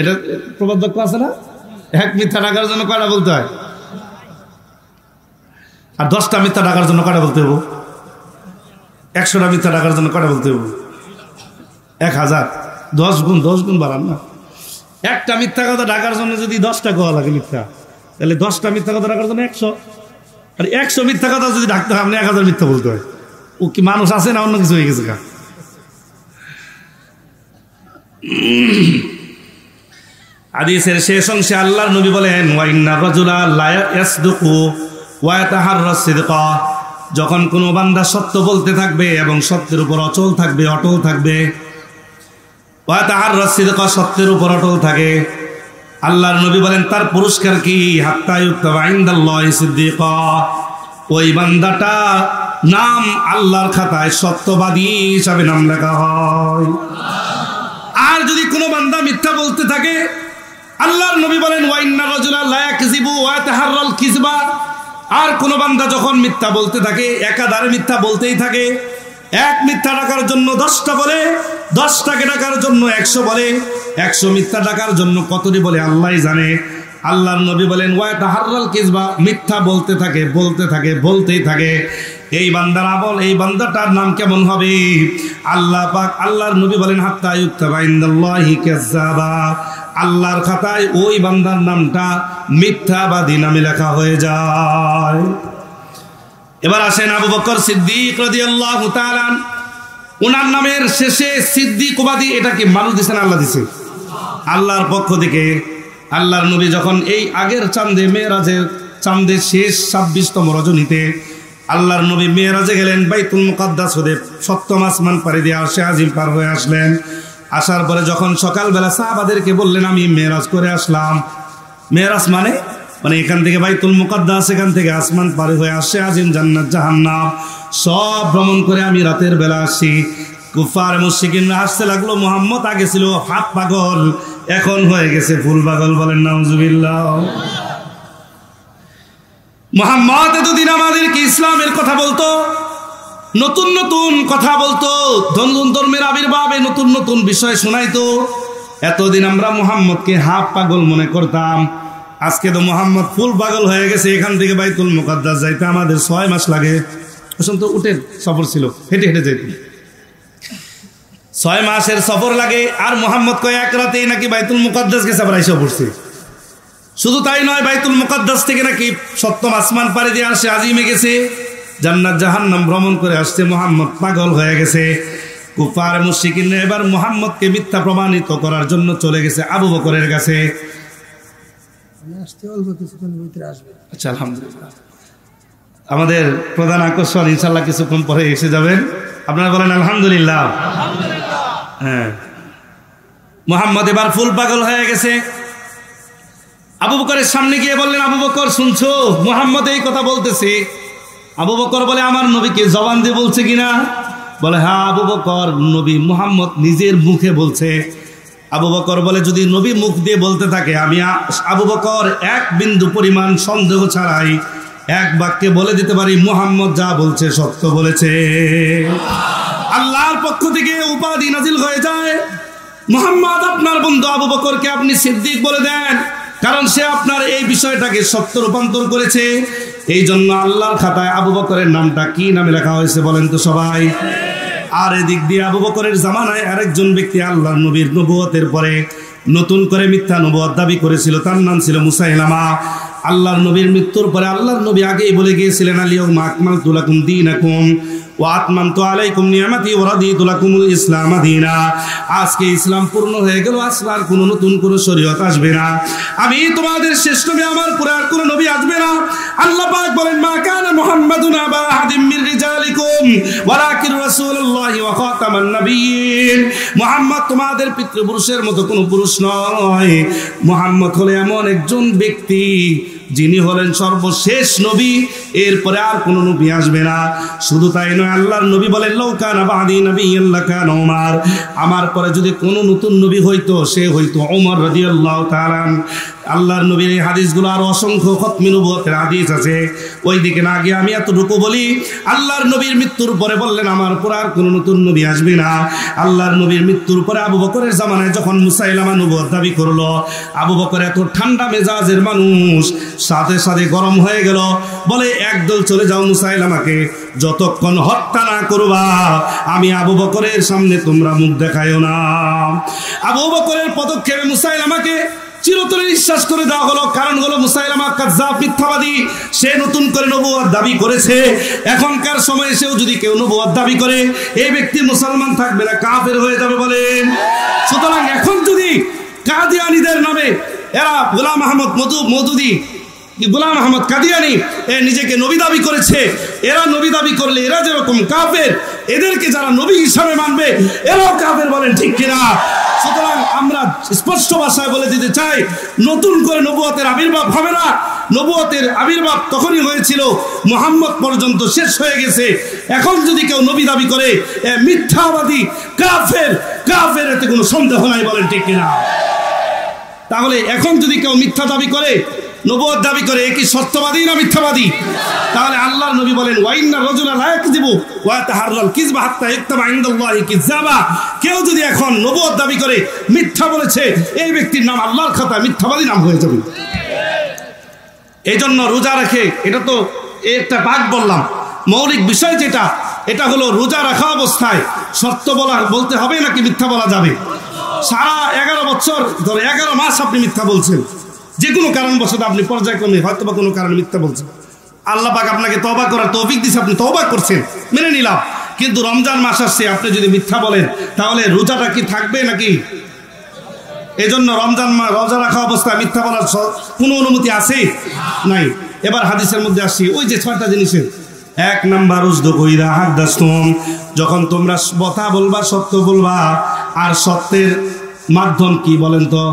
Speaker 1: এটা প্রবাদ বাক্য আছে না, এক মিথ্যা ঢাকার জন্য কয়টা বলতে হয়? আর 10টা মিথ্যা ঢাকার জন্য কয়টা বলতে হবো? 100টা মিথ্যা ঢাকার জন্য কয়টা বলতে হবো? 1000। 10 গুণ বাড়ান না। একটা মিথ্যা কথা ঢাকার জন্য যদি 10টা কোয়া লাগে মিথ্যা, তাহলে 10টা মিথ্যা কথা ঢাকার জন্য 100। আর 100 মিথ্যা কথা যদি ঢাকতে হয়, আপনি 1000 মিথ্যা বলতে হয়। ও কি মানুষ আছে না অন্য কিছু হয়ে গেছে? হাদিসের শেষ অংশে আল্লাহর নবী বলেন ওয়া ইন্নার রাজুলা লা ইয়াসদুকু ওয়া ইয়াতাহাররাস সিদকা, যখন কোনো বান্দা সত্য বলতে থাকবে এবং সত্যের উপর অচল থাকবে, অটল থাকবে, ওয়া ইয়াতাহাররাস সিদকা, সত্যের উপর অটল থাকে, আল্লাহর নবী বলেন তার পুরস্কার কি? হাত্তা ইউক্তাবা ইনদাল্লাহি সিদ্দিকা, ওই বান্দাটা নাম আল্লাহর খাতায় সত্যবাদী হিসাবে নাম লেখা হয়। আর যদি কোনো বান্দা মিথ্যা বলতে থাকে, আল্লাহর নবী বলেন ওয়া ইন্নার রাজুলা লা ইয়াকযিবু ওয়া ইয়াতাহাররাল কিযবা, আর কোন বান্দা যখন মিথ্যা বলতে থাকে, একাধারে মিথ্যা বলতেই থাকে, এক মিথ্যা ডাকার জন্য 10টা বলে, 10টাকে ডাকার জন্য 100 বলে, 100 মিথ্যা ডাকার জন্য কতটি বলে আল্লাহই জানে। আল্লাহর নবী বলেন ওয়া ইয়াতাহাররাল কিযবা, মিথ্যা বলতে থাকে, বলতে থাকে, বলতেই থাকে। এই বান্দার আমল, এই বান্দাটার নাম কেমন হবে? আল্লাহ পাক, আল্লাহর নবী বলেন হাত্তা ইউক্তাবা ইনদাল্লাহি কাযাবা, আল্লাহর খাতায় ওই বান্দার নামটা মিথ্যাবাদী নামে লেখা হয়ে যায়। এবার আসেন আবু বকর সিদ্দিক রাদিয়াল্লাহু তাআলা, ওনার নামের শেষে সিদ্দিক উপাধি, এটা কি মানুষ দিছেন? আল্লাহ দিছে, আল্লাহর পক্ষ থেকে। আল্লাহর নবী যখন এই আগের চাঁদে, মেরাজের চাঁদের শেষ 26তম রজনীতে আল্লাহর নবী মেরাজে গেলেন, বাইতুল মুকাদ্দাস হতে 7ম আসমান পাড়ি দিয়ে আরশে আজিম পার হয়ে আসলেন। আসার পরে যখন সকালবেলা সাহাবাদেরকে বললেন আমি মেরাজ করে আসলাম, মেরাজ মানে এখান থেকে বাইতুল মুকাদ্দাস, এখান থেকে আসমান পার হয়ে আরশে আজিম, জান্নাত, জাহান্নাম সব ভ্রমণ করে আমি রাতের বেলা আসি। কুফার মুশরিকিনরা হাসতে লাগলো, মুহাম্মদ আগে ছিল হাফ পাগল, এখন হয়ে গেছে ফুল পাগল। বলেন নাউজুবিল্লাহ। মুহাম্মদ এতদিন আমাদেরকে ইসলামের কথা বলতো, নতুন নতুন কথা বলতো, নতুন ধর্মের আবির্ভাবে নতুন নতুন বিষয় শোনাইতো। এতদিন আমরা মুহাম্মদকে হাফ পাগল মনে করতাম, আজকে তো মুহাম্মদ ফুল পাগল হয়ে গেছে। এখান থেকে বাইতুল মুকাদ্দাস যাইতে আমাদের 6 মাস লাগে। তো উটের সফর ছিল, হেঁটে হেঁটে যাইত, 6 মাসের সফর লাগে। আর মুহাম্মদ কয় এক রাতেই নাকি বাইতুল মুকাদ্দাস গেছে, আবার আইসা পড়ছে। শুধু তাই নয়, বাইতুল মুকাদ্দাস থেকে নাকি 7ম আসমান পাড়ি দিয়ে আসে আজিমে গেছে, জান্নাত জাহান্নাম ভ্রমণ করে আসছে। মুহাম্মদ পাগল হয়ে গেছে। কুফার মুশরিকিনরা এবার মুহাম্মদকে মিথ্যা প্রমাণিত করার জন্য চলে গেছে আবু বকরের কাছে। আচ্ছা, আলহামদুলিল্লাহ। আমাদের প্রধান আকর্ষণ ইনশাল্লাহ কিছুক্ষণ পরে এসে যাবেন। আপনারা বলেন আলহামদুলিল্লাহ। হ্যাঁ, মুহাম্মদ এবার ফুল পাগল হয়ে গেছে। আবু বকরের সামনে গিয়ে বললেন, আবু বকর শুনছো মুহাম্মদ এই কথা বলতেছে? আবু বকর বলে, আমার নবীকে জবান দিয়ে বলছে কিনা? বলে হ্যাঁ আবু বকর, নবী মুহাম্মদ নিজের মুখে বলছে। আবু বকর বলে, যদি নবী মুখ দিয়ে বলতে থাকে, আমি আবু বকর এক বিন্দু পরিমাণ সন্দেহ ছাড়াই এক বাক্যে বলে দিতে পারি মুহাম্মদ যা বলছে সত্য বলেছে। আল্লাহর পক্ষ থেকে উপাধি নাজিল হয়ে যায়, মুহাম্মদ আপনার বন্ধু আবু বকরকে আপনি সিদ্দিক বলে দেন, কারণ সে আপনার এই বিষয়টাকে সত্য রূপান্তর করেছে। এই জন্য আল্লাহর খাতায় আবু বকরের নামটা কি নামে লেখা হয়েছে বলেন তো সবাই? আর এদিক দিয়ে আবু বকরের জামানায় আরেকজন ব্যক্তি আল্লাহর নবীর নবুয়তের পরে নতুন করে মিথ্যা নবুয়ত দাবি করেছিল, তার নাম ছিল মুসাইলামা। আল্লাহর নবীর মৃত্যুর পরে আল্লাহর নবী আগেই বলে গিয়েছিলেন, আলিয়াউমা আকমালতু লাকুম দীনাকুম ওয়া আতমামতু আলাইকুম নিয়ামতি ওয়া রাদিতু লাকুমুল ইসলাম দীনা। আজকে ইসলাম পূর্ণ হয়ে গেল, আর কোনো নতুন কোনো শরীয়ত আসবে না। আমি তোমাদের শেষ নবী, আমার পরে আর কোনো নবী আসবে না। আল্লাহ পাক বলেন, মা কানা মুহাম্মাদুন আবা আহাদিম মির রিজালিকুম ওয়ালাকিন রাসূলুল্লাহি ওয়া খাতামান নাবিয়্যিন। মুহাম্মদ তোমাদের পিতৃপুরুষের মতো কোনো পুরুষ নয়। মুহাম্মদ হলো এমন একজন ব্যক্তি যিনি হলেন সর্বশেষ নবী, এরপরে আর কোনো নবী আসবে না। শুধু তাই নয়, আল্লাহর নবী বলেন, লাউ কানা বাদি নাবিয়্যুন লাকানা উমর। আমার পরে যদি কোনো নতুন নবী হইতো, সে হইতো ওমর রাদিয়াল্লাহু তাআলা। আল্লাহর নবীর এই হাদিসগুলো আর অসংখ্য খতমে নবুয়তের হাদিস আছে, ওই দিকে না গিয়ে আমি এতটুকু বলি, আল্লাহর নবীর মৃত্যুর পরে বললেন, আমার পর আর কোনো নতুন নবী আসবে না। আল্লাহর নবীর মৃত্যুর পরে আবু বকরের জামানায় যখন মুসাইলামা নবুয়ত দাবি করলো, আবু বকর এত ঠান্ডা মেজাজের মানুষ, সাথে সাথে গরম হয়ে গেল। বলে, একদল চলে যাও মুসাইলামাকে, যতক্ষণ হত্যা না করবা আমি আবু বকরের সামনে তোমরা মুখ দেখায়ও না। আবু বকরের পদক্ষেপে মুসাইলামাকে চিরতরে নিঃশ্বাস করে দেওয়া হলো। কারণ হলো মুসাইলামা কাযযাব, মিথ্যাবাদী, সে নতুন করে নবুয়ত দাবি করেছে। এখনকার সময়ে সেও যদি কেউ নবুয়ত দাবি করে, এই ব্যক্তি মুসলমান থাকবে না, কাফের হয়ে যাবে বলেন। সুতরাং এখন যদি কাদিয়ানীদের নামে এরা গোলাম আহমদ মওদুদি, গোলাম আহমদ কাদিয়ানী নিজেকে নবী দাবি করেছে, এরা নবী দাবি করলে এরা যেরকম কাফের, এদেরকে যারা নবী হিসাবে মানবে এরাও কাফের, বলেন ঠিক কিনা? সুতরাং আমরা স্পষ্ট ভাষায় বলে দিতে চাই, নতুন করে নবুয়তের আবির্ভাব হবে না। নবুয়তের আবির্ভাব তখনই হয়েছিল, মুহাম্মদ পর্যন্ত শেষ হয়ে গেছে। এখন যদি কেউ নবী দাবি করে, মিথ্যাবাদী, কাফের, কাফের, এতে কোনো সন্দেহ নাই, বলেন ঠিক কিনা? তাহলে এখন যদি কেউ মিথ্যা দাবি করে, নবুয়ত দাবি করে, এ কি সত্যবাদী না মিথ্যাবাদী? তাহলে আল্লাহর নবী বলেন, ওয়াইন্না রাজুলা লা ইয়াকযিবু ওয়া তাহাররাল কিযবা হাত্তা ইকতাবা ইনদাল্লাহি কিযাবা। কেউ যদি এখন নবুয়ত দাবি করে মিথ্যা বলেছে, এই ব্যক্তির নাম আল্লাহর খাতায় মিথ্যাবাদী নাম হয়ে যাবে। এই জন্য রোজা রাখে, এটা তো একটা ভাগ বললাম, মৌলিক বিষয় যেটা, এটা হলো রোজা রাখা অবস্থায় সত্য বলতে হবে নাকি মিথ্যা বলা যাবে? সারা 11 বছর ধরে 11 মাস আপনি মিথ্যা বলছেন, যে কোনো কারণবশত আপনি পর্যায়ক্রমে হয়তো বা কোনো কারণে মিথ্যা বলছেন, আল্লাহ পাক আপনাকে তওবা করার তৌফিক দিয়েছে, আপনি তওবা করছেন, মেনে নিলাম। কিন্তু রমজান মাস আসছে, আপনি যদি মিথ্যা বলেন, তাহলে রোজাটা কি থাকবে নাকি? এই জন্য রোজা রাখা অবস্থায় মিথ্যা বলার কোনো অনুমতি আছে? নাই। এবার হাদিসের মধ্যে আসছি, ওই যে 6টা জিনিসের 1 নাম্বার, উসদুকু ইযা হাদাসতুম, যখন তোমরা কথা বলবা সত্য বলবা। আর সত্যের মাধ্যম কি বলেন তো?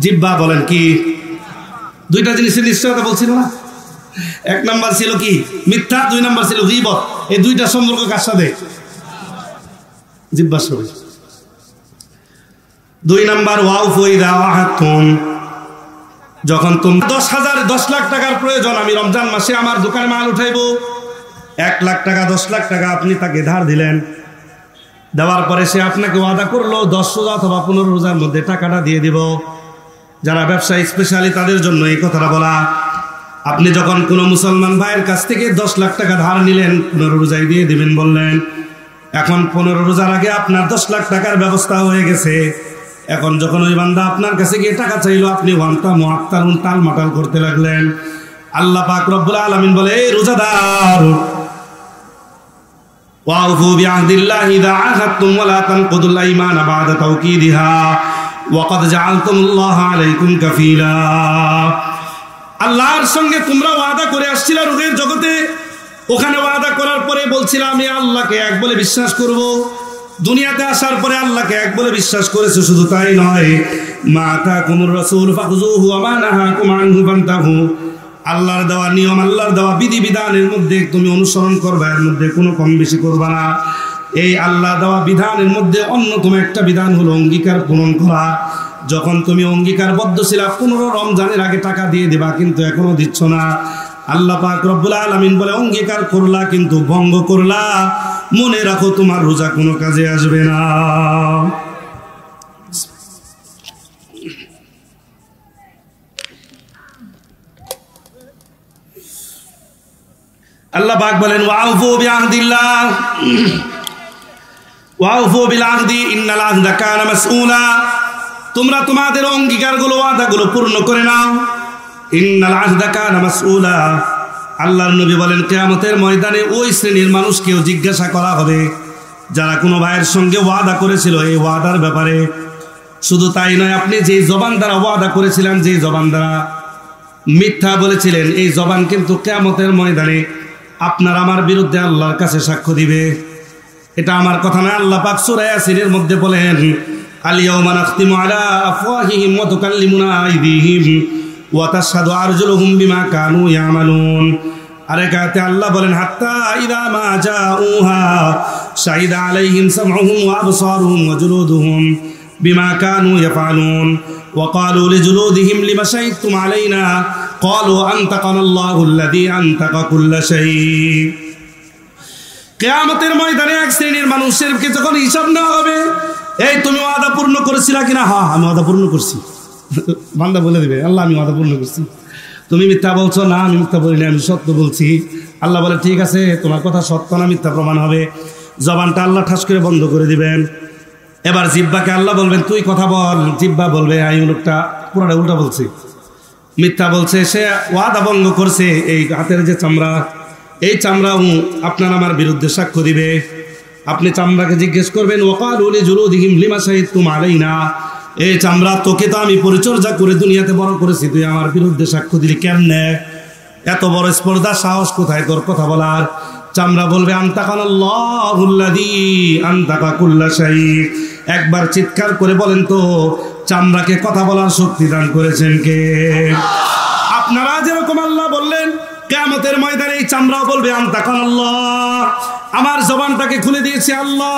Speaker 1: জিহ্বা, বলেন কি? 2টা জিনিসের নিশ্চয়তা বলছিল না? 1 নাম্বার ছিল কি? মিথ্যা, 2 নাম্বার ছিল গীবত। এই 2টা সম্পর্ক কার সাথে? জিহ্বা সরে। 2 নাম্বার ওয়াউফু ইযা ওয়াহাদতুম, যখন তুমি 10 লাখ টাকার প্রয়োজন, আমি রমজান মাসে আমার দোকানে মাল উঠাইবো, 1 লাখ টাকা 10 লাখ টাকা আপনি তাকে ধার দিলেন, দেওয়ার পরে সে আপনাকে ওয়াদা করলো 10 রোজা অথবা 15 রোজার মধ্যে টাকাটা দিয়ে দিব। যারা ব্যবসায়ী স্পেশালি তাদের জন্য এই কথাটা বলা। আপনি যখন কোনো মুসলমান ভাইয়ের কাছ থেকে 10 লাখ টাকা ধার নিলেন, 15 রোজায় দিয়ে দিবেন বললেন, এখন 15 রোজার আগে আপনার 10 লাখ টাকার ব্যবস্থা হয়ে গেছে। এখন যখন ওই বান্দা আপনার কাছে গিয়ে টাকা চাইলো, আপনি ওয়ান্তা মুআত্তারুন টালমাটাল করতে লাগলেন। আল্লাহ পাক রব্বুল আলামিন বলে, এই রোজাদার, ওয়াউফু বিআহদিল্লাহি ইযা আহাদতুম ওয়া লা তানকুদুল আইমানা বা'দা তাওকীদিহা ওয়া ক্বাদ জাআলতুমুল্লাহা আলাইকুম কাফীলা। আল্লাহর সঙ্গে তোমরা ওয়াদা করে আসছিলে রূহের জগতে, ওখানে ওয়াদা করার পরে বলছিলাম আমি আল্লাহকে এক বলে বিশ্বাস করব। দুনিয়াতে আসার পরে আল্লাহকে এক বলে বিশ্বাস করেছো, শুধু তাই নয়, মা আতাকুমুর রাসূল ফাখুযুহু ওয়া মা নাহাকুম আনহু ফান্তাহু। আল্লাহর দেওয়া নিয়ম, আল্লাহর দেওয়া বিধিবিধানের মধ্যে তুমি অনুসরণ করবে, এর মধ্যে কোনো কম বেশি করবে না। এই আল্লাহ দেওয়া বিধানের মধ্যে অন্যতম একটা বিধান হলো অঙ্গীকার পূরণ করা। যখন তুমি অঙ্গীকারবদ্ধ ছিলা 15 রমজানের আগে টাকা দিয়ে দিবা, কিন্তু এখনো দিচ্ছ না, আল্লাহ পাক রব্বুল আলামিন বলে অঙ্গীকার করলা কিন্তু ভঙ্গ করলা, মনে রাখো তোমার রোজা কোনো কাজে আসবে না। আল্লাহ পাক বলেন, ওয়াউফু বিআহদিল্লাহ ওয়াউফু বিল আহদি ইন্নাল আহদা কানা মাসউলা। তোমরা তোমাদের অঙ্গীকারগুলো, ওয়াদাগুলো পূর্ণ করে নাও। ইন্নাল আহদা কানা মাসউলা। আল্লাহর নবী বলেন, কিয়ামতের ময়দানে ওই শ্রেণীর মানুষকেও জিজ্ঞাসা করা হবে যারা কোনো ভাইয়ের সঙ্গে ওয়াদা করেছিল এই ওয়াদার ব্যাপারে। শুধু তাই নয়, আপনি যেই জবান দ্বারা ওয়াদা করেছিলেন, যেই জবান দ্বারা মিথ্যা বলেছিলেন, এই জবান কিন্তু কিয়ামতের ময়দানে আপনার আমার বিরুদ্ধে আল্লাহর কাছে সাক্ষ্য দিবে। এটা আমার কথা নয়, আল্লাহ পাক সূরা ইয়াসিনের মধ্যে বলেন, আল ইয়াওমা নাখতিমু আলা আফওয়াহিহিম ওয়া তুকাল্লিমুনা আইদিহিম ওয়া তাশহাদু আরজুলুহুম বিমা কানু ইয়ামালুন। আরেক আয়াতে আল্লাহ বলেন, হাত্তা ইযা মা জাউহা শাহিদা আলাইহিম সামউহুম ওয়া আবসারুহুম ওয়া জুলুদুহুম বিমা কানু ইয়াফআলুন ওয়া ক্বালু লিজুলুদিহিম লিমা শাহিদতুম আলাইনা ক্বালু আনতাকানাল্লাহু আল্লাযী আনতাকা কুল্লা শাই। কিয়ামতের ময়দানে এক শ্রেণীর মানুষের যখন হিসাব নেওয়া হবে, এই তুমি ওয়াদা পূর্ণ করেছিলা কিনা? হ্যাঁ, আমি ওয়াদা পূর্ণ করছি। বান্দা বলে দিবে, আল্লাহ আমি ওয়াদা পূর্ণ করছি। তুমি মিথ্যা বলছো? না, আমি মিথ্যা বলিনি, আমি সত্য বলছি। আল্লাহ বলে, ঠিক আছে, তোমার কথা সত্য না মিথ্যা প্রমাণ হবে। জবানটা আল্লাহ ঠাস করে বন্ধ করে দিবেন। এবার জিহ্বাকে আল্লাহ বলবেন, তুই কথা বল। জিহ্বা বলবে, এই লোকটা পুরোটা উল্টা বলছে, মিথ্যা বলছে, সে ওয়াদা ভঙ্গ করছে। এই হাতের যে চামড়া, এই চামড়াও আপনার আমার বিরুদ্ধে সাক্ষ্য দিবে। আপনি চামড়াকে জিজ্ঞেস করবেন, ওয়াকালু লিজুলুদিহিম লিমা শাহিদতুম আলাইনা, এই চামড়া, তোকে তো আমি পরিচর্যা করে দুনিয়াতে বড় করেছি, তুই আমার বিরুদ্ধে সাক্ষ্য দিলি কেমনে? এত বড় স্পর্ধা, সাহস কোথায় তোর কথা বলার? চামড়া বলবে, আনতাকানাল্লাহু আল্লাযী আনতাকা কুল্লা শাই। একবার চিৎকার করে বলেন তো, চামড়াকে কথা বলার শক্তি দান করেছেন কে? আপনারা যেরকম আল্লাহ বললেন, কিয়ামতের ময়দানে এই চামড়াও বলবে, আনতাকানাল্লাহ, আমার জবানটাকে খুলে দিয়েছে আল্লাহ।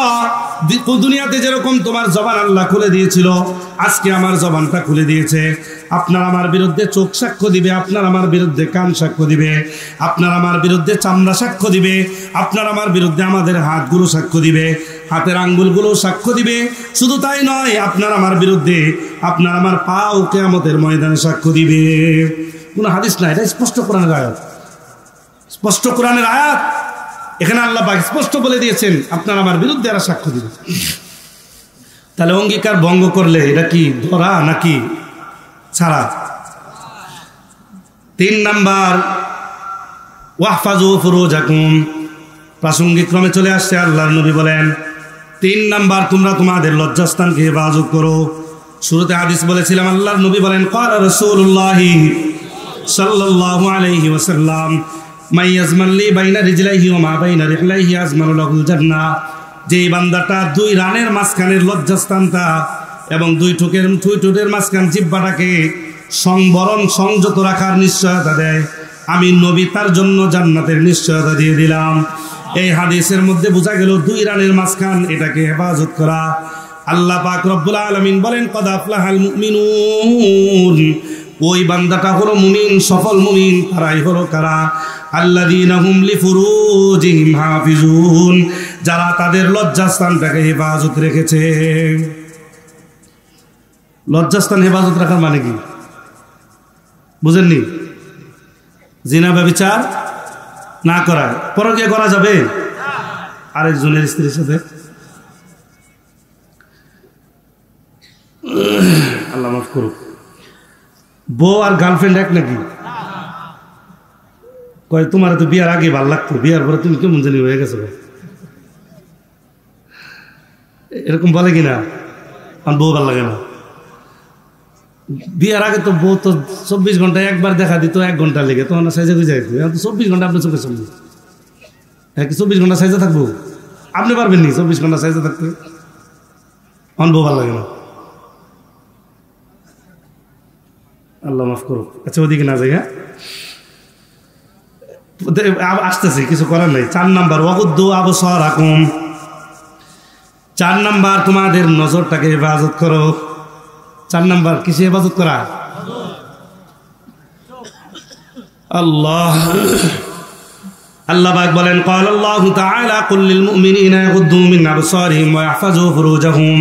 Speaker 1: দুনিয়াতে যেরকম তোমার জবান আল্লাহ খুলে দিয়েছিল, আজকে আমার জবানটা খুলে দিয়েছে। আপনার আমার বিরুদ্ধে চোখ সাক্ষ্য দিবে, আপনার আমার বিরুদ্ধে কান সাক্ষ্য দিবে, আপনার আমার বিরুদ্ধে চামড়া সাক্ষ্য দিবে, আপনার আমার বিরুদ্ধে আমাদের হাতগুলো সাক্ষ্য দিবে, হাতের আঙ্গুলগুলো সাক্ষ্য দিবে। শুধু তাই নয়, আপনার আমার বিরুদ্ধে আপনার আমার পাও কিয়ামতের ময়দানে সাক্ষ্য দিবে। কোনো হাদিস না, এটা স্পষ্ট কোরআনের আয়াত, স্পষ্ট কোরআনের আয়াত। এখানে আল্লাহ পাক স্পষ্ট বলে দিয়েছেন, আপনার আমার বিরুদ্ধে এরা সাক্ষ্য দিবে। তাহলে অঙ্গীকার ভঙ্গ করলে এটা কি ধরা নাকি ছাড়া? 3 নাম্বার, ওয়াহফাজু ফুরুজাকুম, প্রাসঙ্গিক ক্রমে চলে আসছে। আল্লাহর নবী বলেন, 3 নাম্বার, তোমরা তোমাদের লজ্জাস্থানকে হেফাজত করো। শুরুতে হাদিস বলেছিলাম, আল্লাহর নবী বলেন, ক্বালা রাসূলুল্লাহি সাল্লাল্লাহু আলাইহি ওয়াসাল্লাম, মাই ইয়াজমাল্লি বাইনা রিজলাইহি ওয়া মা বাইনা রিহলাইহি আজমানু লাহুল জান্নাহ। যেই বান্দাটা 2 রানের মাঝখানের লজ্জাস্থানটা এবং 2 ঠোঁটের মাঝখান জিহ্বাটাকে সংযত রাখার নিশ্চয়তা দেয়, আমি নবী তার জন্য জান্নাতের নিশ্চয়তা দিয়ে দিলাম। এই হাদিসের মধ্যে বোঝা গেল দুই রানের মাঝখান এটাকে হেফাজত করা। আল্লাহ পাক রব্বুল আলামিন বলেন কদ আফলাহাল মুমিনুন, ওই বান্দাটা হলো মুমিন, সফল মুমিন তারাই হলো কারা? আল্লাযীনা হুম লিফুরুজিহিম হাফিজুন, যারা তাদের লজ্জাস্থানটাকে হেফাজত রেখেছে। লজ্জাস্থান হেফাজত রাখার মানে কি বুঝেননি? জিনা ব্যভিচার না করা, পরকীয়া করা যাবে আরেকজনের স্ত্রীর সাথে? আল্লাহ মাফ করুক। বউ আর গার্লফ্রেন্ড এক নাকি? কয় তোমার তো বিয়ার আগে ভাল লাগতো, বিয়ার পরে তুমি কেমন জানি হয়ে গেছো, এরকম বলে কিনা? আমার বউ ভাল লাগে না। বিয়ার আগে তো বউ তো 24 ঘন্টায় একবার দেখা দিত, 1 ঘন্টা লেগে তখন সাইজে বুঝে যেত। এখন তো 24 ঘন্টা আপনার চোখের সামনে। হ্যাঁ, কি 24 ঘন্টা সাইজে থাকবো? আপনি পারবেন নি 24 ঘন্টা সাইজে থাকতে? আমার বউ ভাল লাগে না। আল্লাহ মাফ করুক। আচ্ছা, ওদিকে না যাই। হ্যাঁ, আসতেছি, কিছু করার নাই। 4 নাম্বার ওয়াগুদ্দু আবসারাকুম, 4 নাম্বার তোমাদের নজরটাকে হেফাজত করো। 4 নাম্বার কিসে হেফাজত করা? আল্লাহ পাক বলেন ক্বাল আল্লাহু তাআলা কুল লিল মুমিনিনা ইয়াগুদ্দু মিন আবসারিহিম ওয়া ইয়াহফাযু ফুরুজাহুম,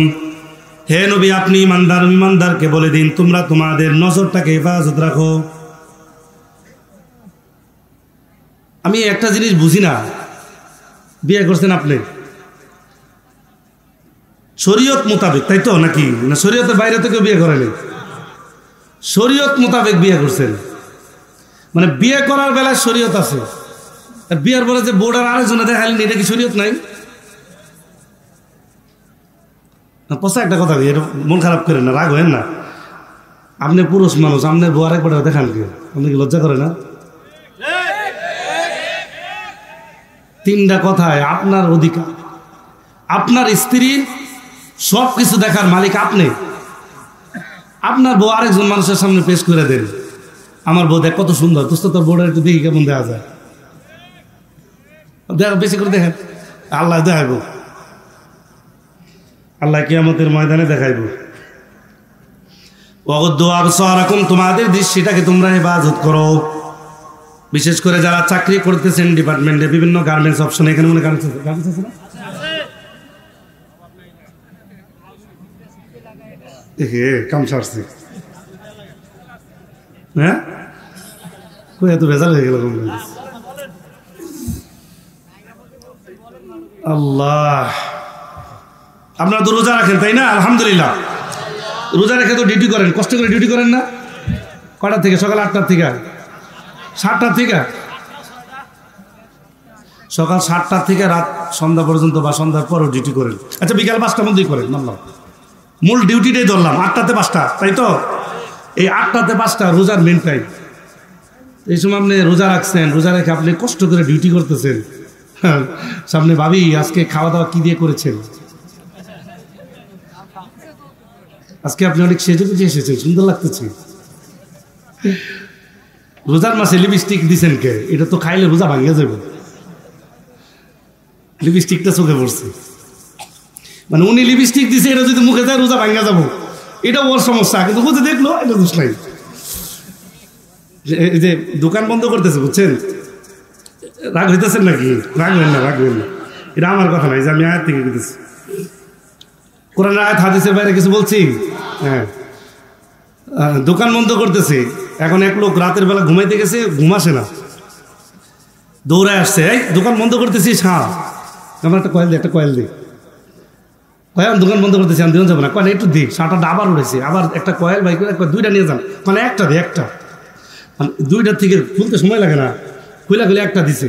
Speaker 1: হে নবী আপনি ইমানদারকে বলে দিন তোমরা তোমাদের নজরটাকে হেফাজত রাখো। আমি একটা জিনিস বুঝি না, বিয়ে করছেন আপনি শরীয়ত মোতাবেক, তাই তো নাকি? না শরীয়তের বাইরে থেকে বিয়ে করেনি, শরীয়ত মোতাবেক বিয়ে করছেন। মানে বিয়ে করার বেলায় শরীয়ত আছে, আর বিয়ের পরে যে বোর্ডার আরেকজনে দেখালেন এটা কি শরীয়ত নাই? পচা একটা কথা, মন খারাপ করেন না, রাগ হেন না। আপনি পুরুষ মানুষ, আপনার বউ আরেকবার দেখান কি? আপনি কি লজ্জা করে না? 3টা কথায় আপনার অধিকার, আপনার স্ত্রীর সব কিছু দেখার মালিক আপনি। আপনার বউ আরেকজন মানুষের সামনে পেশ করে দেন, আমার বউ দেখ কত সুন্দর, দোস্ত তোর বউটা একটু দেখি কেমন দেখা যায়, দেখ বেশি করে দেখেন। আল্লাহ দেখাইব, আল্লাহ কিয়ামতের ময়দানে দেখাইব। ওয়াগুদ্দু আবসারাকুম, তোমাদের দৃষ্টিটাকে তোমরা হেফাজত করো। বিশেষ করে যারা চাকরি করতেছেন ডিপার্টমেন্টে, বিভিন্ন গার্মেন্টস অপশনে, এখানে মনে গার্মেন্টস আছে না? দেখে কাম সারছে। হ্যাঁ, কই এত ভেজাল হয়ে গেল? আল্লাহ, আপনারা তো রোজা রাখেন তাই না? আলহামদুলিল্লাহ, রোজা রেখে তো ডিউটি করেন, কষ্ট করে ডিউটি করেন না? কটার থেকে? সকাল 8টার থেকে 7টার থেকে? সকাল 7টার থেকে রাত সন্ধ্যা পর্যন্ত বা সন্ধ্যার পরও ডিউটি করেন। আচ্ছা, বিকাল 5টার মধ্যেই করেন মানলাম, মূল ডিউটিটাই ধরলাম 8টাতে 5টা, তাই তো? এই 8টাতে 5টা রোজার মেন টাইম। এই সময় আপনি রোজা রাখছেন, রোজা রেখে আপনি কষ্ট করে ডিউটি করতেছেন। সামনে ভাবি আজকে খাওয়া দাওয়া কি দিয়ে করেছেন? আজকে আপনি অনেক সেজে গুজে এসেছেন, সুন্দর লাগতেছে। রোজার মাসে লিপস্টিক দিছেন কে? এটা তো খাইলে রোজা ভাঙিয়ে যাবে। লিপস্টিকটা চোখে পড়ছে, মানে উনি লিপস্টিক দিছে, এটা যদি মুখে যায় রোজা ভাঙিয়ে যাবো, এটা ওর সমস্যা। কিন্তু বুঝে দেখলো এটা দোষ নাই। এই যে দোকান বন্ধ করতেছে, বুঝছেন? রাগ হইতেছেন নাকি? রাখবেন না, রাখবেন না, এটা আমার কথা নাই যে আমি আয়াত থেকে দিতেছি। কোরআন আয়াত হাদিসের বাইরে কিছু বলছি? হ্যাঁ, দোকান বন্ধ করতেছে। এখন এক লোক রাতের বেলা ঘুমাইতে গেছে, ঘুমাসে না, দৌড়ায় আসছে, এই দোকান বন্ধ করতেছিস? হ্যাঁ, আমার একটা কয়েল দিই, একটা কয়েল দিই। কয়েল দোকান বন্ধ করতেছি, আমি দিন যাবো না। কয়েল একটু দিই, সাঁটাটা আবার উঠেছে, আবার একটা কয়েল ভাই, 2টা নিয়ে যান। মানে একটা দিই, একটা, মানে 2টার থেকে খুলতে সময় লাগে না, খুলে একটা দিছে।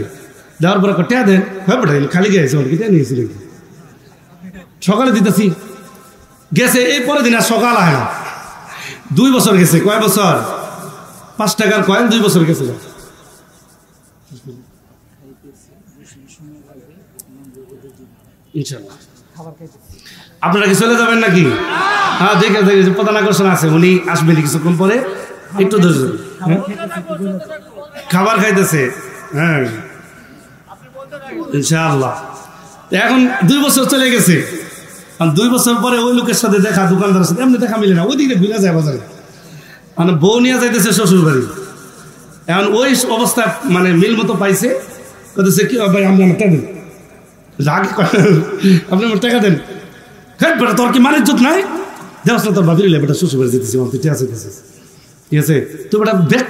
Speaker 1: দেওয়ার পরে ট্যা দেন, হ্যাঁ বেটা খালি গেছে, অনেক ট্যা নিয়েছিল। সকালে দিতেছি, গেছে, এই পরের দিন আর সকাল আয় না। 2 বছর গেছে। কয় বছর? 5 টাকার কয়েল 2 বছর গেছে। ইনশাআল্লাহ আপনারা কি চলে যাবেন নাকি? হ্যাঁ, দেখে প্রধান আকর্ষণ আছে, উনি আসবেন কিছুক্ষণ পরে, একটু ধৈর্য। খাবার খাইতেছে। হ্যাঁ, ইনশাআল্লাহ। এখন 2 বছর চলে গেছে, 2 বছর পরে ওই লোকের সাথে দেখা, দোকানদারের সাথে এমনি দেখা মিলে না, ওই দিকে ঘুরে যায় বাজারে, মানে বউ নিয়ে যাইতেছে শ্বশুর বাড়ি। এখন ওই অবস্থা মানে মিল মতো পাইছে, বলতেছে কি ভাই আপনি আমার টাকা দেন, রাগ আপনি আমার টাকা দেন, বেটা তোর কি মান ইজ্জত নাই, দেওয়াস না তোর ভাবিলে বেটা শ্বশুর বাড়ি যেতেছি, ঠিক আছে ঠিক আছে, তুই বেটা দেখ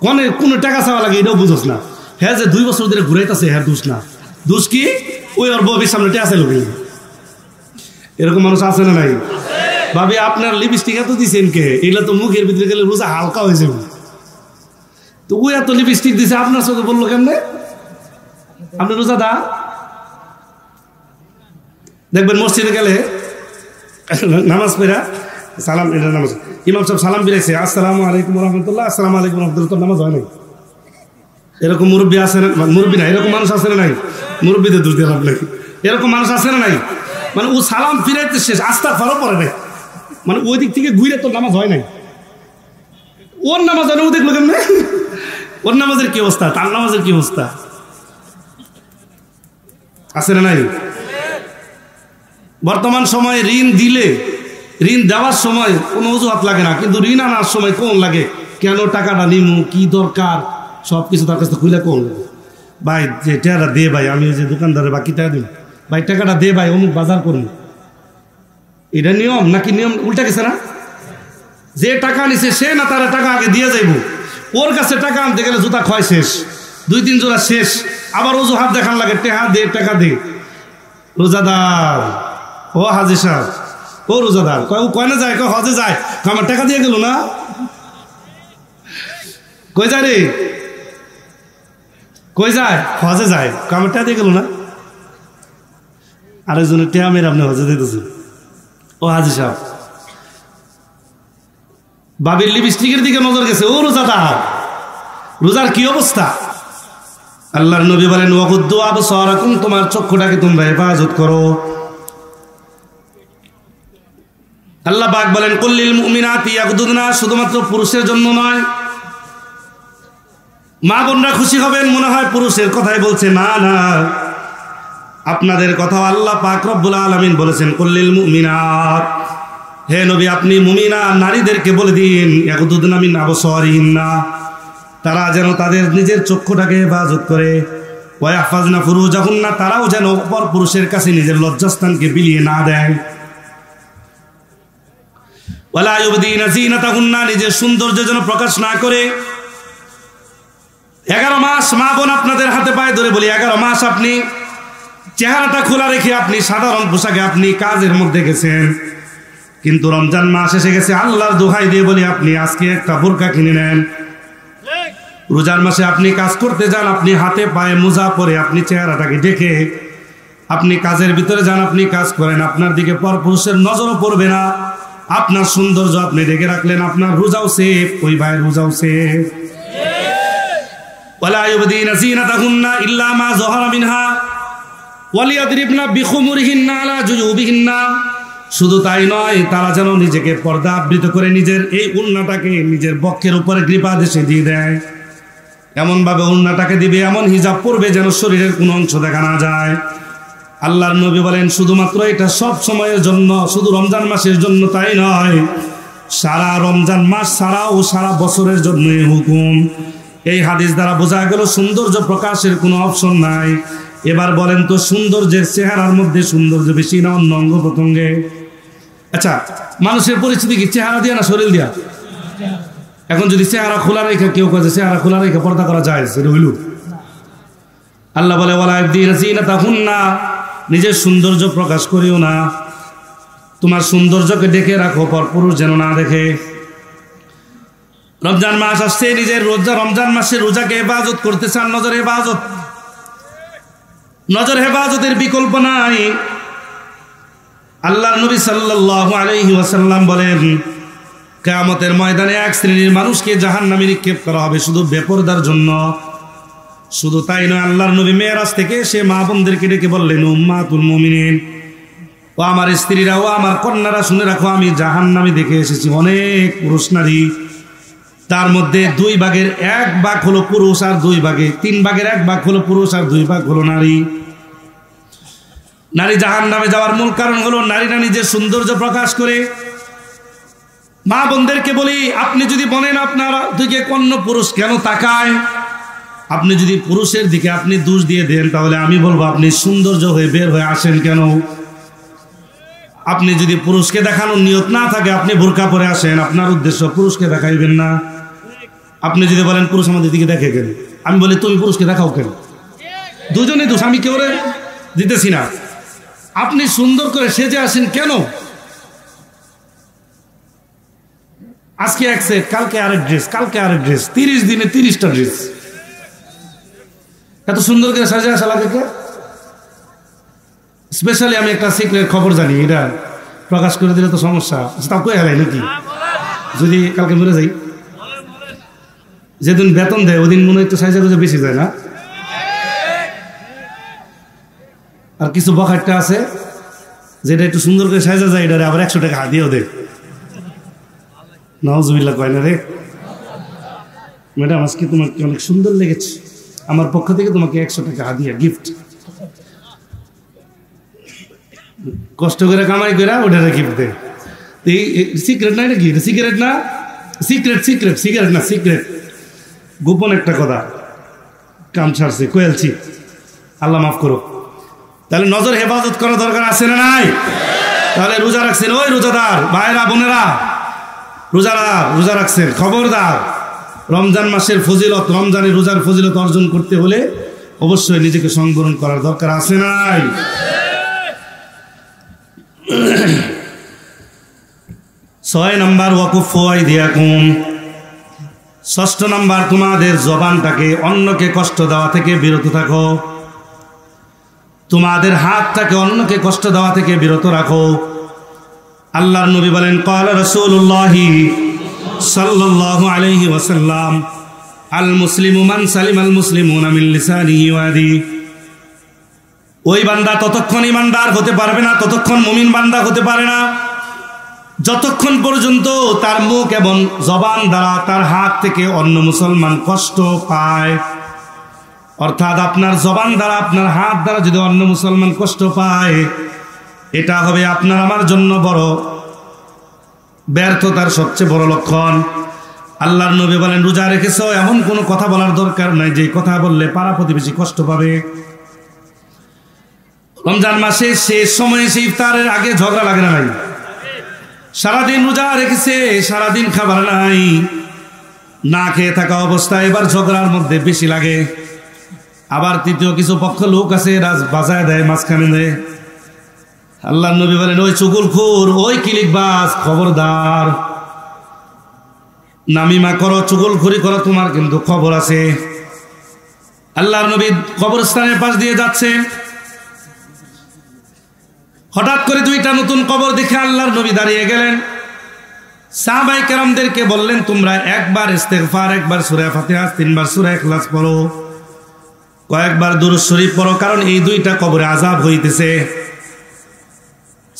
Speaker 1: কনে কোনো টাকা চাওয়া লাগে এটাও বুঝোস না। হ্যাঁ যে 2 বছর ধরে ঘুরাইতেছে, হ্যাঁ দোষ না, দোষ কি ওই ওর বউয়ের সামনে টাকা চাইল। এরকম মানুষ আছে না নাই? ভাবি আপনার লিপস্টিক এত দিচ্ছেন কে, এগুলো তো মুখের ভিতরে গেলে রোজা হালকা হয়ে যাবে, তো ওই এত লিপস্টিক দিছে আপনার সাথে বললো কেমনে আপনি রোজা দা? দেখবেন মসজিদে গেলে নামাজ পড়া সালাম, এটা নামাজ ইমাম সাহেব সালাম ফিরাইছে, আসসালামু আলাইকুম রহমতুল্লাহ, আসসালামু আলাইকুম রহমতুল্লাহ, তোর নামাজ হয় নাই। এরকম মুরব্বী আছে না, মুরব্বী না, এরকম মানুষ আছে না নাই? মুরব্বীদের দোষ দিয়ে লাভ নাই, এরকম মানুষ আছে না নাই? মানে ও সালাম ফিরাইতে শেষ, আস্তা ফারও পরে নাই, মানে ওই দিক থেকে ঘুরে তোর নামাজ হয় নাই, ওর নামাজ হয় না, ও দেখলো কেমনে, ওর নামাজের কি অবস্থা, তার নামাজের কি অবস্থা আছে না নাই? বর্তমান সময়ে ঋণ দিলে, ঋণ দেওয়ার সময় কোনো অজুহাত লাগে না, কিন্তু ঋণ আনার সময় কোন লাগে, কেন টাকাটা নিমু, কি দরকার, সব কিছু তার কাছে খুলে কোন লাগে, ভাই যে টাকাটা দে ভাই, আমি যে দোকানদারে বাকি টাকা দিন, ভাই টাকাটা দে ভাই, অমুক বাজার করুন, এটা নিয়ম নাকি নিয়ম উল্টা গেছে না? যে টাকা নিছে সে না তারা টাকা আগে দিয়ে যাইব, ওর কাছে টাকা আনতে গেলে জুতা ক্ষয় শেষ, 2-3 জোড়া শেষ, আবার অজুহাত দেখান লাগে, টেহা দে টাকা দে। রোজাদার ও হাজি সাহেব, ও রোজাদার কয় না যায়, হজে যায়, আমার টাকা দিয়ে গেল না, কই যায় রে, কই যায়, হজে যায়, আমার টাকা দিয়ে গেল না, আরেকজনের টেহা মেরে আপনি হজে দিতেছেন। ও হাজি সাহেব বাবির লিপস্টিকের দিকে নজর গেছে, ও রোজাদার, রোজার কি অবস্থা? আল্লাহর নবী বলেন ওয়াকুদ্দু আবসারাকুম, তোমার চক্ষুটাকে তোমরা হেফাজত করো। আল্লাহ পাক বলেন কুল্লিল মুমিনাতি ইয়াগদুদনা, শুধুমাত্র পুরুষের জন্য নয়। মা বোনরা খুশি হবেন, মনে হয় পুরুষের কথাই বলছে, না না, আপনাদের কথা আল্লাহ পাক রব্বুল আলামিন বলেছেন কুল্লিল মুমিনাত, হে নবী আপনি মুমিনা নারীদেরকে বলে দিন ইয়াগদুদনা মিন আবসারিহিন্না, তারা যেন তাদের নিজের চক্ষুটাকে হেফাজত করে, ওয়া ইয়াহফাজনা ফুরুজাহুন্না, তারাও যেন অপর পুরুষের কাছে নিজের লজ্জাস্থানকে বিলিয়ে না দেয়, ওয়ালা ইউবদিনা যিনাতাহুন্না, নিজের সৌন্দর্য যেন প্রকাশ না করে। 11 মাস মা বোন আপনাদের হাতে পায়ে ধরে বলি, 11 মাস আপনি চেহারাটা খোলা রেখে আপনি সাধারণ পোশাকে আপনি কাজের মধ্যে গেছেন, কিন্তু রমজান মাস এসে গেছে, আল্লাহর দোহাই দিয়ে বলি আপনি আজকে একটা বোরকা কিনে নেন। রোজার মাসে আপনি কাজ করতে যান, আপনি হাতে পায়ে মোজা পরে আপনি চেহারাটাকে ঢেকে আপনি কাজের ভিতরে যান, আপনি কাজ করেন, আপনার দিকে পরপুরুষের নজরও পড়বে না, আপনার সৌন্দর্য আপনি ঢেকে রাখলেন, আপনার রোজাও সেফ, ওই ভাইয়ের রোজাও সেফ। ওয়ালা ইউবদিনা যিনাতাহুন্না ইল্লা মা যাহারা মিনহা ওয়ালিয়াদরিবনা বিখুমুরিহিন্না আলা জুজুবিহিন্না, শুধু তাই নয়, তারা যেন নিজেকে পর্দা আবৃত করে নিজের এই উন্নাটাকে নিজের বক্ষের উপরে কৃপাদেশে দিয়ে দেয়, এমনভাবে উন্নাটাকে দিবে, এমন হিজাব পরবে যেন শরীরের কোনো অংশ দেখা না যায়। আল্লাহর নবী বলেন শুধুমাত্র এটা সব সময়ের জন্য, শুধু রমজান মাসের জন্য তাই নয়, সারা রমজান মাস ছাড়াও সারা বছরের জন্য এই হুকুম। এই হাদিস দ্বারা বোঝা গেল সৌন্দর্য প্রকাশের কোনো অপশন নাই। এবার বলেন তো, সৌন্দর্যের চেহারার মধ্যে সৌন্দর্য বেশি না অন্য অঙ্গ প্রত্যঙ্গে? আচ্ছা, মানুষের পরিস্থিতি কি চেহারা দিয়া না শরীর দিয়া? এখন যদি চেহারা খোলা রেখে কেউ কাছে চেহারা খোলা রেখে পর্দা করা যায়, সেটা হইল? আল্লাহ বলে ওয়ালা ইউবদিনা যিনাতাহুন্না, নিজের সৌন্দর্য প্রকাশ করিও না, তোমার সৌন্দর্যকে ডেকে রাখো, পরপুরুষ যেন না দেখে। রমজান মাস আসছে, নিজের রোজা রমজান মাসে রোজাকে হেফাজত করতে চান, নজর হেফাজত, নজর হেফাজতের বিকল্প নাই। আল্লাহর নবী সাল্লাল্লাহু আলাইহি ওয়াসাল্লাম বলেন কিয়ামতের ময়দানে এক শ্রেণীর মানুষকে জাহান্নামে নিক্ষেপ করা হবে শুধু বেপরদার জন্য। শুধু তাই নয়, আল্লাহর নবী মেরাজ থেকে সে মা বোনদেরকে ডেকে বললেন উম্মাতুল মুমিনিন, ও আমার স্ত্রীরা, ও আমার কন্যারা, শুনে রাখো, আমি জাহান্নামে দেখে এসেছি অনেক পুরুষ নারী তার মধ্যে 2 ভাগের 1 ভাগ হলো পুরুষ আর 2 ভাগে 3 ভাগের 1 ভাগ হলো পুরুষ আর 2 ভাগ হলো নারী। নারী জাহান্নামে যাওয়ার মূল কারণ হলো নারীরা নিজের সৌন্দর্য প্রকাশ করে। মা বোনদেরকে বলি, আপনি যদি বলেন আপনার দিকে অন্য পুরুষ কেন তাকায়, আপনি যদি পুরুষের দিকে আপনি দোষ দিয়ে দেন, তাহলে আমি বলবো আপনি সৌন্দর্য হয়ে বের হয়ে আসেন কেন? আপনি যদি পুরুষকে দেখানোর নিয়ত না থাকে, আপনি বোরকা পরে আসেন, আপনার উদ্দেশ্য পুরুষকে দেখাইবেন না। আপনি যদি বলেন পুরুষ আমাদের দিকে দেখে কেন, আমি বলি তুমি পুরুষকে দেখাও কেন? দুজনে দোষ, আমি কেউ দিতেছি না। আপনি সুন্দর করে সেজে আসেন কেন? আজকে এক সেট, কালকে আরেক ড্রেস, কালকে আরেক ড্রেস, 30 দিনে 30টা ড্রেস। এত সুন্দর করে সাজে আসা লাগে কে? স্পেশালি আমি একটা সিক্রেট খবর জানি, এটা প্রকাশ করে দিলে তো সমস্যা। তাও কয়ে হেলাই নাকি? যদি কালকে মরে যাই, যেদিন বেতন দেয় ওদিন মনে হয় একটু সাইজা গুজে বেশি যায় না? আর কিছু বখাটটা আছে যেটা একটু সুন্দর করে সাইজা যায়, এটা আবার 100 টাকা হাত দিয়েও দেয়। নাউজুবিল্লাহ কয় না রে। ম্যাডাম আজকে তোমাকে অনেক সুন্দর লেগেছে, আমার পক্ষ থেকে তোমাকে 100 টাকা হাদিয়া গিফট। কষ্ট করে কামাই করে ওটা গিফট দেয়। এই সিক্রেট না, এটা কি সিগারেট না? সিক্রেট সিক্রেট সিগারেট না, সিক্রেট, গোপন একটা কথা। কাম ছাড়ছে কোয়েলছি, আল্লাহ মাফ করো। তাহলে নজর হেফাজত করা দরকার আছে না নাই? তাহলে রোজা রাখছেন ওই রোজাদার ভাইরা বোনেরা, রোজা রাখছেন, খবরদার। রমজান মাসের ফজিলত, রমজানের রোজার ফজিলত অর্জন করতে হলে অবশ্যই নিজেকে সংবরণ করার দরকার আছে নাই? 6 নম্বর ওয়াকুফু আইদিয়াকুম। ষষ্ঠ নম্বর, তোমাদের জবানটাকে অন্যকে কষ্ট দেওয়া থেকে বিরত থাকো। তোমাদের হাতটাকে অন্যকে কষ্ট দেওয়া থেকে বিরত রাখো। আল্লাহর নবী বলেন, ক্বালা রাসূলুল্লাহ সাল্লাল্লাহু আলাইহি ওয়াসাল্লাম, আল মুসলিমু মান সালিমাল মুসলিমুনা মিন লিসানিহি ওয়া ইয়াদিহি। ওই বান্দা ততক্ষণ ঈমানদার হতে পারবে না, ততক্ষণ মুমিন বান্দা হতে পারে না, যতক্ষণ পর্যন্ত তার মুখ এবং জবান দ্বারা তার হাত থেকে অন্য মুসলমান কষ্ট পায়। অর্থাৎ আপনার জবান দ্বারা, আপনার হাত দ্বারা যদি অন্য মুসলমান কষ্ট পায়, এটা হবে আপনার আমার জন্য বড় ব্যর্থতার সবচেয়ে বড় লক্ষণ। আল্লাহর নবী বলেন, রোজা রেখেছো, এমন কোনো কথা বলার দরকার নাই যে কথা বললে পাড়া প্রতিবেশী কষ্ট পাবে। রমজান মাসে শেষ সময়ে সেই ইফতারের আগে ঝগড়া লাগে না? নাই? সারাদিন রোজা রেখেছে, সারাদিন খাবার নাই, না খেয়ে থাকা অবস্থায় এবার ঝগড়ার মধ্যে বেশি লাগে। আবার তৃতীয় কিছু পক্ষ লোক আছে, রাজ বাজায় দেয়, মাঝখানে দেয়। আল্লাহর নবী বলেন, ওই চুগলখোর, ওই কিলিকবাজ, খবরদার। নামিমা করো, চুগলখড়ি করো, তোমার কিন্তু খবর আছে। আল্লাহর নবী কবরস্থানের পাশ দিয়ে যাচ্ছে, হঠাৎ করে 2টা নতুন কবর দেখে আল্লাহর নবী দাঁড়িয়ে গেলেন। সাহাবায়ে কেরামদেরকে বললেন, তোমরা একবার ইস্তেগফার, একবার সূরা ফাতিহা, 3বার সূরা ইখলাস পড়ো, কয়েকবার দুরূদ শরীফ পড়ো, কারণ এই 2টা কবরে আযাব হইতেছে।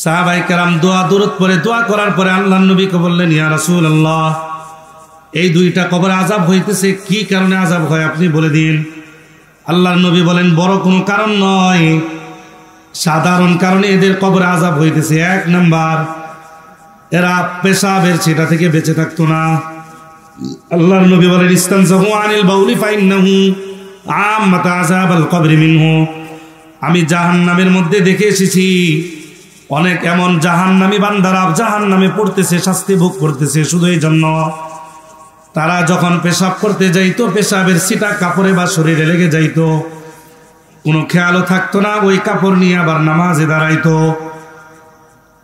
Speaker 1: সাহাবায়ে কেরাম দুরূদ পড়ে দোয়া করার পরে আল্লাহর নবীকে বললেন, ইয়া রাসূলুল্লাহ, এই 2টা কবরে আযাব হইতেছে, কি কারণে আযাব হয় আপনি বলে দিন। আল্লাহর নবী বলেন, বড় কোনো কারণ নয়, সাধারণ কারণে এদের কবরে আযাব হইতেছে। 1 নাম্বার, এরা পেশাবের ছিটা থেকে বেঁচে থাকতো না। আল্লাহর নবী বলেন, ইস্তানজাহু আনিল বাউলি ফাইন্নাহু আম্মাত আযাবাল কবরি মিনহু। আমি জাহান্নামের মধ্যে দেখে এসেছি অনেক এমন জাহান্নামী বান্দারা জাহান্নামে পড়তেছে, শাস্তি ভোগ করতেছে শুধু এই জন্য তারা যখন পেশাব করতে যাইতো, পেশাবের ছিটা কাপড়ে বা শরীরে লেগে যাইতো, কোনো খেয়ালও থাকতো না, ওই কাপড় নিয়ে আবার নামাজে দাঁড়াইতো।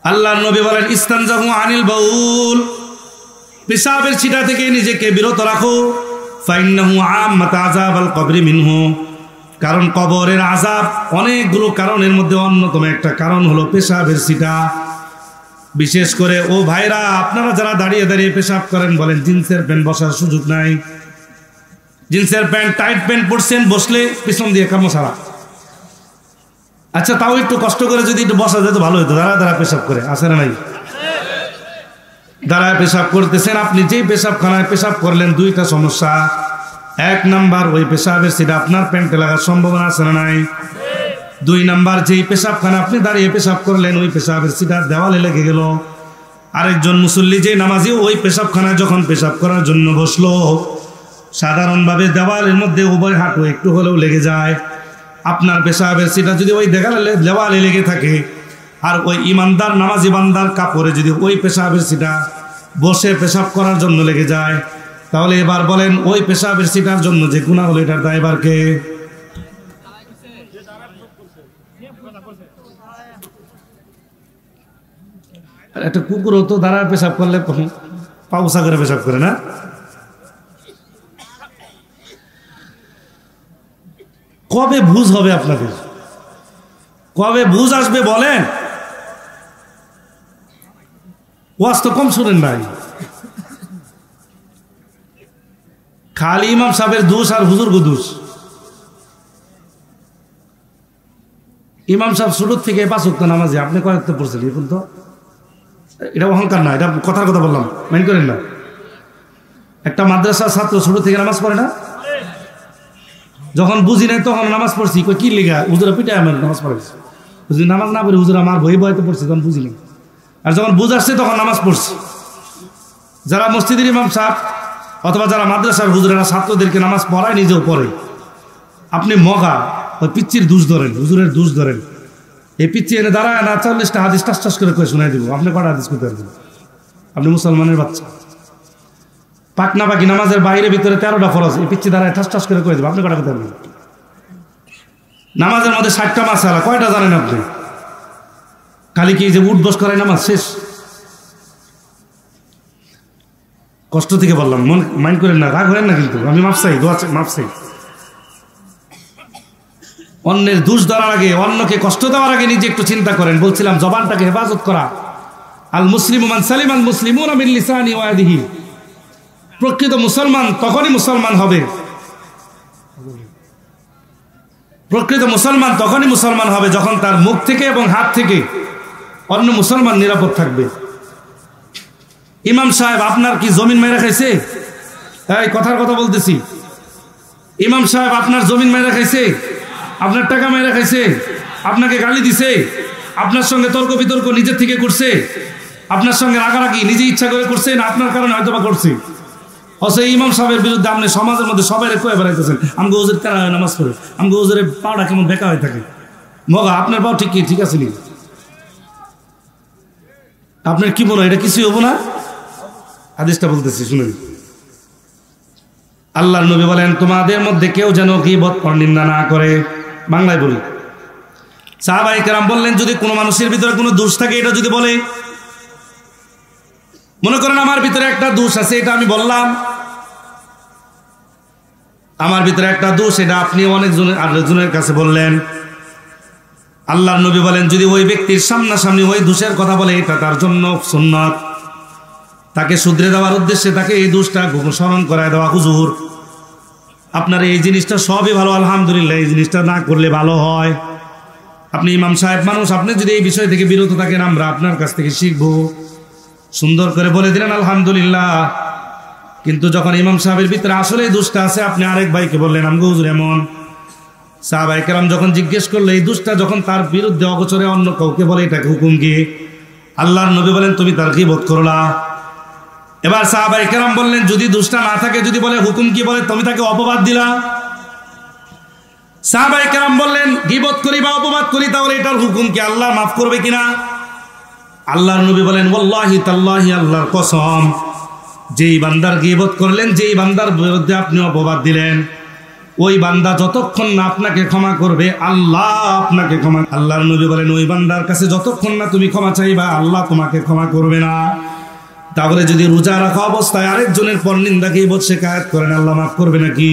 Speaker 1: আল্লাহর নবী বলেন, ইস্তানজাহু আনিল বাউল, পেশাবের ছিটা থেকে নিজেকে বিরত রাখো, ফাইন্নাহু আম্মাত আযাবাল কবরি মিনহু। কারণ কবরের আযাব অনেকগুলো কারণের মধ্যে অন্যতম একটা কারণ হলো পেশাবের ছিটা। বিশেষ করে ও ভাইরা, আপনারা যারা দাঁড়িয়ে দাঁড়িয়ে পেশাব করেন, বলেন জিন্সের প্যান্ট বসার সুযোগ নাই, জিন্সের প্যান্ট টাইট প্যান্ট পরছেন, বসলে পিছন দিয়ে কামো সারা। আচ্ছা, তাও একটু কষ্ট করে যদি একটু বসা যেত ভালো হতো, দাঁড়া দাঁড়া পেশাব করে, আছে না নাই? দাঁড়ায় পেশাব করতেছেন, আপনি যেই পেশাবখানায় পেশাব করলেন দুইটা সমস্যা। এক নাম্বার, ওই পেশাবের সিটা আপনার প্যান্টে লাগার সম্ভাবনা আছে না নাই? দুই নাম্বার, যেই পেশাবখানা আপনি দাঁড়িয়ে পেশাব করলেন ওই পেশাবের সিটা দেওয়ালে লেগে গেল। আরেকজন মুসল্লি যে নামাজি ওই পেশাবখানায় যখন পেশাব করার জন্য বসলো, সাধারণভাবে দেওয়ালের মধ্যে উভয় হাঁটু একটু হলেও লেগে যায়। আপনার পেশাবের সিটা যদি ওই দেওয়ালে লেগে থাকে, আর ওই ইমানদার নামাজি বান্দার কাপড়ে যদি ওই পেশাবের সিটা বসে পেশাব করার জন্য লেগে যায়, তাহলে এবার বলেন ওই পেশাবের সিটার জন্য যে গুনাহ হলো এটার দায়ভার কে? একটা কুকুরও তো দাঁড়ায় পেশাব করলে পাউসা করে পেশাব করে না? কবে বুঝ হবে আপনাদের? কবে বুঝ আসবে বলেন? ওয়াজ তো কম শুনেন নাই, খালি ইমাম সাহেবের দোষ আর হুজুর দোষ। ইমাম সাহেব শুরুর থেকে 5 ওয়াক্ত নামাজি, আপনি কয় ওয়াক্ত পড়ছেন? এখন তো এটা অহংকার না, এটা কথার কথা বললাম, মাইন করেন না। একটা মাদ্রাসার ছাত্র শুরু থেকে নামাজ পড়ে না? যখন বুঝি নাই তখন নামাজ পড়ছি, কি লিগা হুজুরা পিটায় আমার নামাজ পড়েছি। হুজুর নামাজ না পড়ে হুজুর আমার বই বইতে পড়ছি, তখন বুঝি নাই। আর যখন বুঝ আসছে তখন নামাজ পড়ছি। যারা মসজিদের ইমাম সাহেব অথবা যারা মাদ্রাসার হুজুরেরা ছাত্রদেরকে নামাজ পড়ায়, নিজেও পড়ে, আপনি মগা ওই পিচ্চির দোষ ধরেন, হুজুরের দোষ ধরেন। এই পিচ্চি এনে দাঁড়ায় না 40টা হাদিস টাস করে শোনাই দিব, আপনি কটা হাদিস করতে পারবেন? আপনি মুসলমানের বাচ্চা। পাকনা পাকি নামাজের বাইরে ভিতরে 13টা ফরজ, এই পিচ্চি দাঁড়ায় ঠাস করে দেবো, আপনি কটা করতে পারবেন? নামাজের মধ্যে 60টা মাসালা, কয়টা জানেন আপনি? খালি কি যে উঠ বস করায় নামাজ শেষ? কষ্ট থেকে বললাম, মন মাইন্ড করেন না, রাগ করেন না, কিন্তু আমি মাপ চাই, দোয়া মাপ চাই। অন্যের দোষ ধরার আগে, অন্যকে কষ্ট দেওয়ার আগে নিজে একটু চিন্তা করেন। বলছিলাম জবানটাকে হেফাজত করা। আল মুসলিমু মান সালিমাল মুসলিমুনা মিন লিসানি ওয়া ইয়াদিহি। প্রকৃত মুসলমান তখনই মুসলমান হবে, প্রকৃত মুসলমান তখনই মুসলমান হবে যখন তার মুখ থেকে এবং হাত থেকে অন্য মুসলমান নিরাপদ থাকবে। ইমাম সাহেব আপনার কি জমিন মেরে খাইছে? এই কথার কথা বলতেছি। ইমাম সাহেব আপনার জমিন মেরে খাইছে? আপনার টাকা মেরে খাইছে? আপনাকে গালি দিছে? আপনার সঙ্গে তর্ক বিতর্ক নিজের থেকে করছে? আপনার সঙ্গে রাগারাগি নিজে ইচ্ছা করে করছে না আপনার কারণে হয়তো বা করছে? অথচ ইমাম সাহেবের বিরুদ্ধে আপনি সমাজের মধ্যে সবাই কয়ে বেড়াইতেছেন, আমগো ওজুর কেন নামাজ পড়ে, আমগো ওজুরের পাওটা কেমন বেকা হয়ে থাকে। মগা আপনার পাও ঠিক আছে নি? আপনার কি মনে হয় এটা কিছুই হবো না? হাদিসটা বলতেছি শুনেন। আল্লাহর নবী বলেন, তোমাদের মধ্যে কেউ যেন গীবত পরনিন্দা না করে। বাংলায় বলি। সাহাবায়ে কেরাম বললেন, যদি কোনো মানুষের ভিতরে কোনো দোষ থাকে এটা যদি বলে, মনে করেন আমার ভিতরে একটা দোষ আছে, এটা আমি বললাম, আমার ভিতরে একটা দোষ, এটা আপনি আরেকজনের কাছে বললেন। আল্লাহর নবী বলেন, যদি ওই ব্যক্তির সামনাসামনি ওই দোষের কথা বলে, এটা তার জন্য সুন্নাত। তাকে শুধরে দেওয়ার উদ্দেশ্যে তাকে এই দোষটা স্মরণ করায় দেওয়া, হুজুর আপনার এই জিনিসটা সবই ভালো, আলহামদুলিল্লাহ, এই জিনিসটা না করলে ভালো হয়। আপনি ইমাম সাহেব মানুষ, আপনি যদি এই বিষয় থেকে বিরত থাকেন, আমরা আপনার কাছ থেকে শিখবো। সুন্দর করে বলে দিলেন আলহামদুলিল্লাহ। কিন্তু যখন ইমাম সাহেবের ভিতরে আসলে এই দোষটা আছে, আপনি আরেক ভাইকে বললেন, আমগো হুজুর এমন। সাহাবায়ে কেরাম যখন জিজ্ঞেস করলে, এই দোষটা যখন তার বিরুদ্ধে অগোচরে অন্য কাউকে বলে, এটাকে হুকুম কি? আল্লাহর নবী বলেন, তুমি তার গীবত করলা। এবার সাহাবায়ে কেরাম বললেন, যদি দোষটা না থাকে, যদি বলে হুকুম কি? বলে তুমি তাকে অপবাদ দিলা। সাহাবায়ে কেরাম বললেন, গীবত করি বা অপবাদ করি, তাহলে এটার হুকুম কি? আল্লাহ মাফ করবে কিনা? আল্লাহর নবী বলেন, ওয়াল্লাহি তাল্লাহি, আল্লাহর কসম, যেই বান্দার গীবত করলেন, যেই বান্দার বিরুদ্ধে আপনি অপবাদ দিলেন, ওই বান্দা যতক্ষণ না আপনাকে ক্ষমা করবে, আল্লাহ আপনাকে ক্ষমা। আল্লাহর নবী বলেন, ওই বান্দার কাছে যতক্ষণ না তুমি ক্ষমা চাইবা, আল্লাহ তোমাকে ক্ষমা করবে না। তাহলে যদি রোজা রাখা অবস্থায় আরেকজনের পরনিন্দা গীবত শিকায়াত করেন, আল্লাহ মাফ করবে নাকি?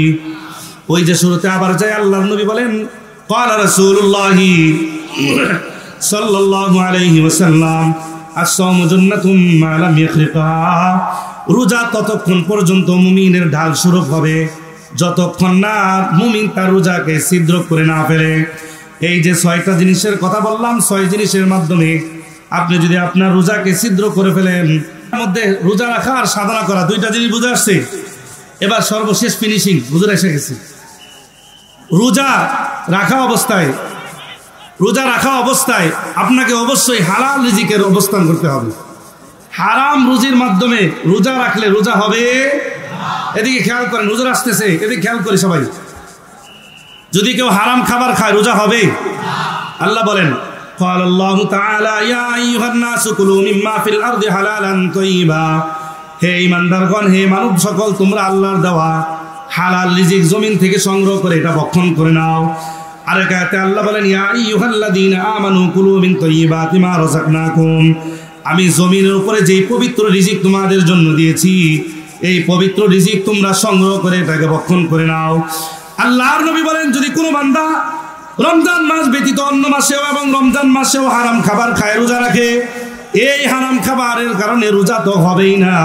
Speaker 1: ওই যে শুরুতে আবার যাই, আল্লাহর নবী বলেন, ক্বালা রাসূলুল্লাহি সাল্লাল্লাহু আলাইহি ওয়াসাল্লাম, আস-সাওমু জান্নাতুম মা লাম ইয়াখরিকা। রোজা ততক্ষণ পর্যন্ত মুমিনের ঢাল স্বরূপ হবে যতক্ষণ না মুমিন তার রোজাকে ছিদ্র করে না ফেলে। এই যে 6টা জিনিসের কথা বললাম, 6 জিনিসের মাধ্যমে আপনি যদি আপনার রোজাকে ছিদ্র করে ফেলেন, মধ্যে রোজা রাখা আর সাধনা করা দুইটা জিনিস বুঝে আসছে। এবার সর্বশেষ ফিনিশিং হুজুর এসে গেছে। রোজা রাখা অবস্থায় আপনাকে অবশ্যই হালাল রিজিকের অবস্থান করতে হবে। হারাম রুজির মাধ্যমে রোজা রাখলে রোজা হবে। এদিকে খেয়াল করেন, হুজুর আসতেছে, এদিকে খেয়াল করি সবাই। যদি কেউ হারাম খাবার খায় রোজা হবে? আল্লাহ বলেন, قال الله تعالى يا ايها الناس كلوا مما في الارض حلالا طيبا। হে ঈমানদারগণ, হে মানব সকল, তোমরা আল্লাহর দেওয়া হালাল রিজিক জমিন থেকে সংগ্রহ করে এটা ভক্ষণ করে নাও। আরেক আয়াতে আল্লাহ বলেন, ইয়া আইয়ুহাল্লাযীনা আমানু কুলু মিন তাইয়্যিবাতি মা রাযাকনাকুম। আমি জমিনের উপরে যেই পবিত্র রিজিক তোমাদের জন্য দিয়েছি, এই পবিত্র রিজিক তোমরা সংগ্রহ করে এটাকে ভক্ষণ করে নাও। আল্লাহর নবী বলেন, যদি কোনো বান্দা রমজান মাস ব্যতীত অন্য মাসেও এবং রমজান মাসেও হারাম খাবার খায় রোজা রাখে, এই হারাম খাবারের কারণে রোজা তো হবেই না।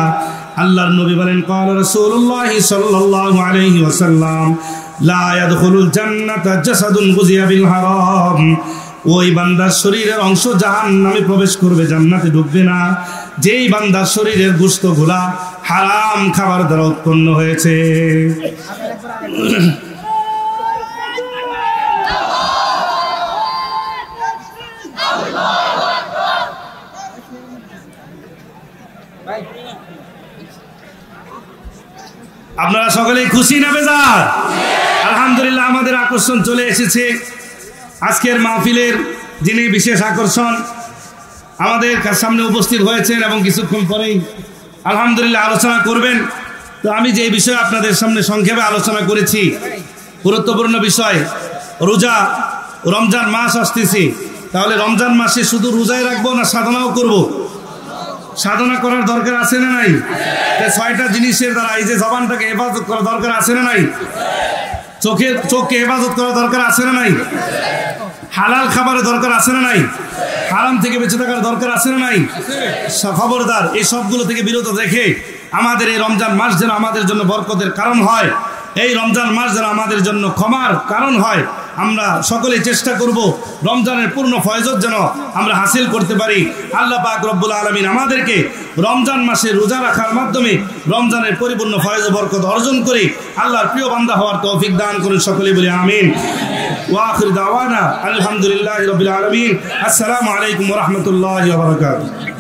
Speaker 1: আল্লাহর নবী বলেন, قال رسول الله صلى الله عليه وسلم لا يدخل الجنة جسد غذي بالحرام। ওই বান্দার শরীরের অংশ জাহান্নামে প্রবেশ করবে, জান্নাতে ঢুকবে না, যেই বান্দার শরীরের গোশতগুলা হারাম খাবার দ্বারা উৎপন্ন হয়েছে। আপনারা সকলেই খুশি না বেজার? আলহামদুলিল্লাহ, আমাদের আকর্ষণ চলে এসেছে। আজকের মাহফিলের যিনি বিশেষ আকর্ষণ আমাদের সামনে উপস্থিত হয়েছেন এবং কিছুক্ষণ পরেই আলহামদুলিল্লাহ আলোচনা করবেন। তো আমি যে বিষয়ে আপনাদের সামনে সংক্ষেপে আলোচনা করেছি, গুরুত্বপূর্ণ বিষয়, রোজা। রমজান মাস আসতেছে, তাহলে রমজান মাসে শুধু রোজাই রাখবো না সাধনাও করব? সাধনা করার দরকার আছে না নাই? ছয়টা জিনিসের দ্বারা এই যে জবানটাকে হেফাজত করা দরকার আছে না নাই? চোখকে হেফাজত করা দরকার আছে না নাই? হালাল খাবারের দরকার আছে না নাই? হারাম থেকে বেঁচে থাকার দরকার আছে না নাই? খবরদার, এই সবগুলো থেকে বিরত রেখে আমাদের এই রমজান মাস যেন আমাদের জন্য বরকতের কারণ হয়, এই রমজান মাস যেন আমাদের জন্য ক্ষমার কারণ হয়। আমরা সকলে চেষ্টা করব রমজানের পূর্ণ ফয়জত যেন আমরা হাসিল করতে পারি। আল্লাহ পাক রব্বুল আলামিন আমাদেরকে রমজান মাসে রোজা রাখার মাধ্যমে রমজানের পরিপূর্ণ ফয়জ বরকত অর্জন করে আল্লাহর প্রিয় বান্দা হওয়ার তৌফিক দান করুন। সকলে বলি আমিন। ওয়া আখির দাওয়ানা আলহামদুলিল্লাহি রাব্বিল আলামিন। আসসালামু আলাইকুম ওয়া রাহমাতুল্লাহি ওয়া বারাকাতুহু।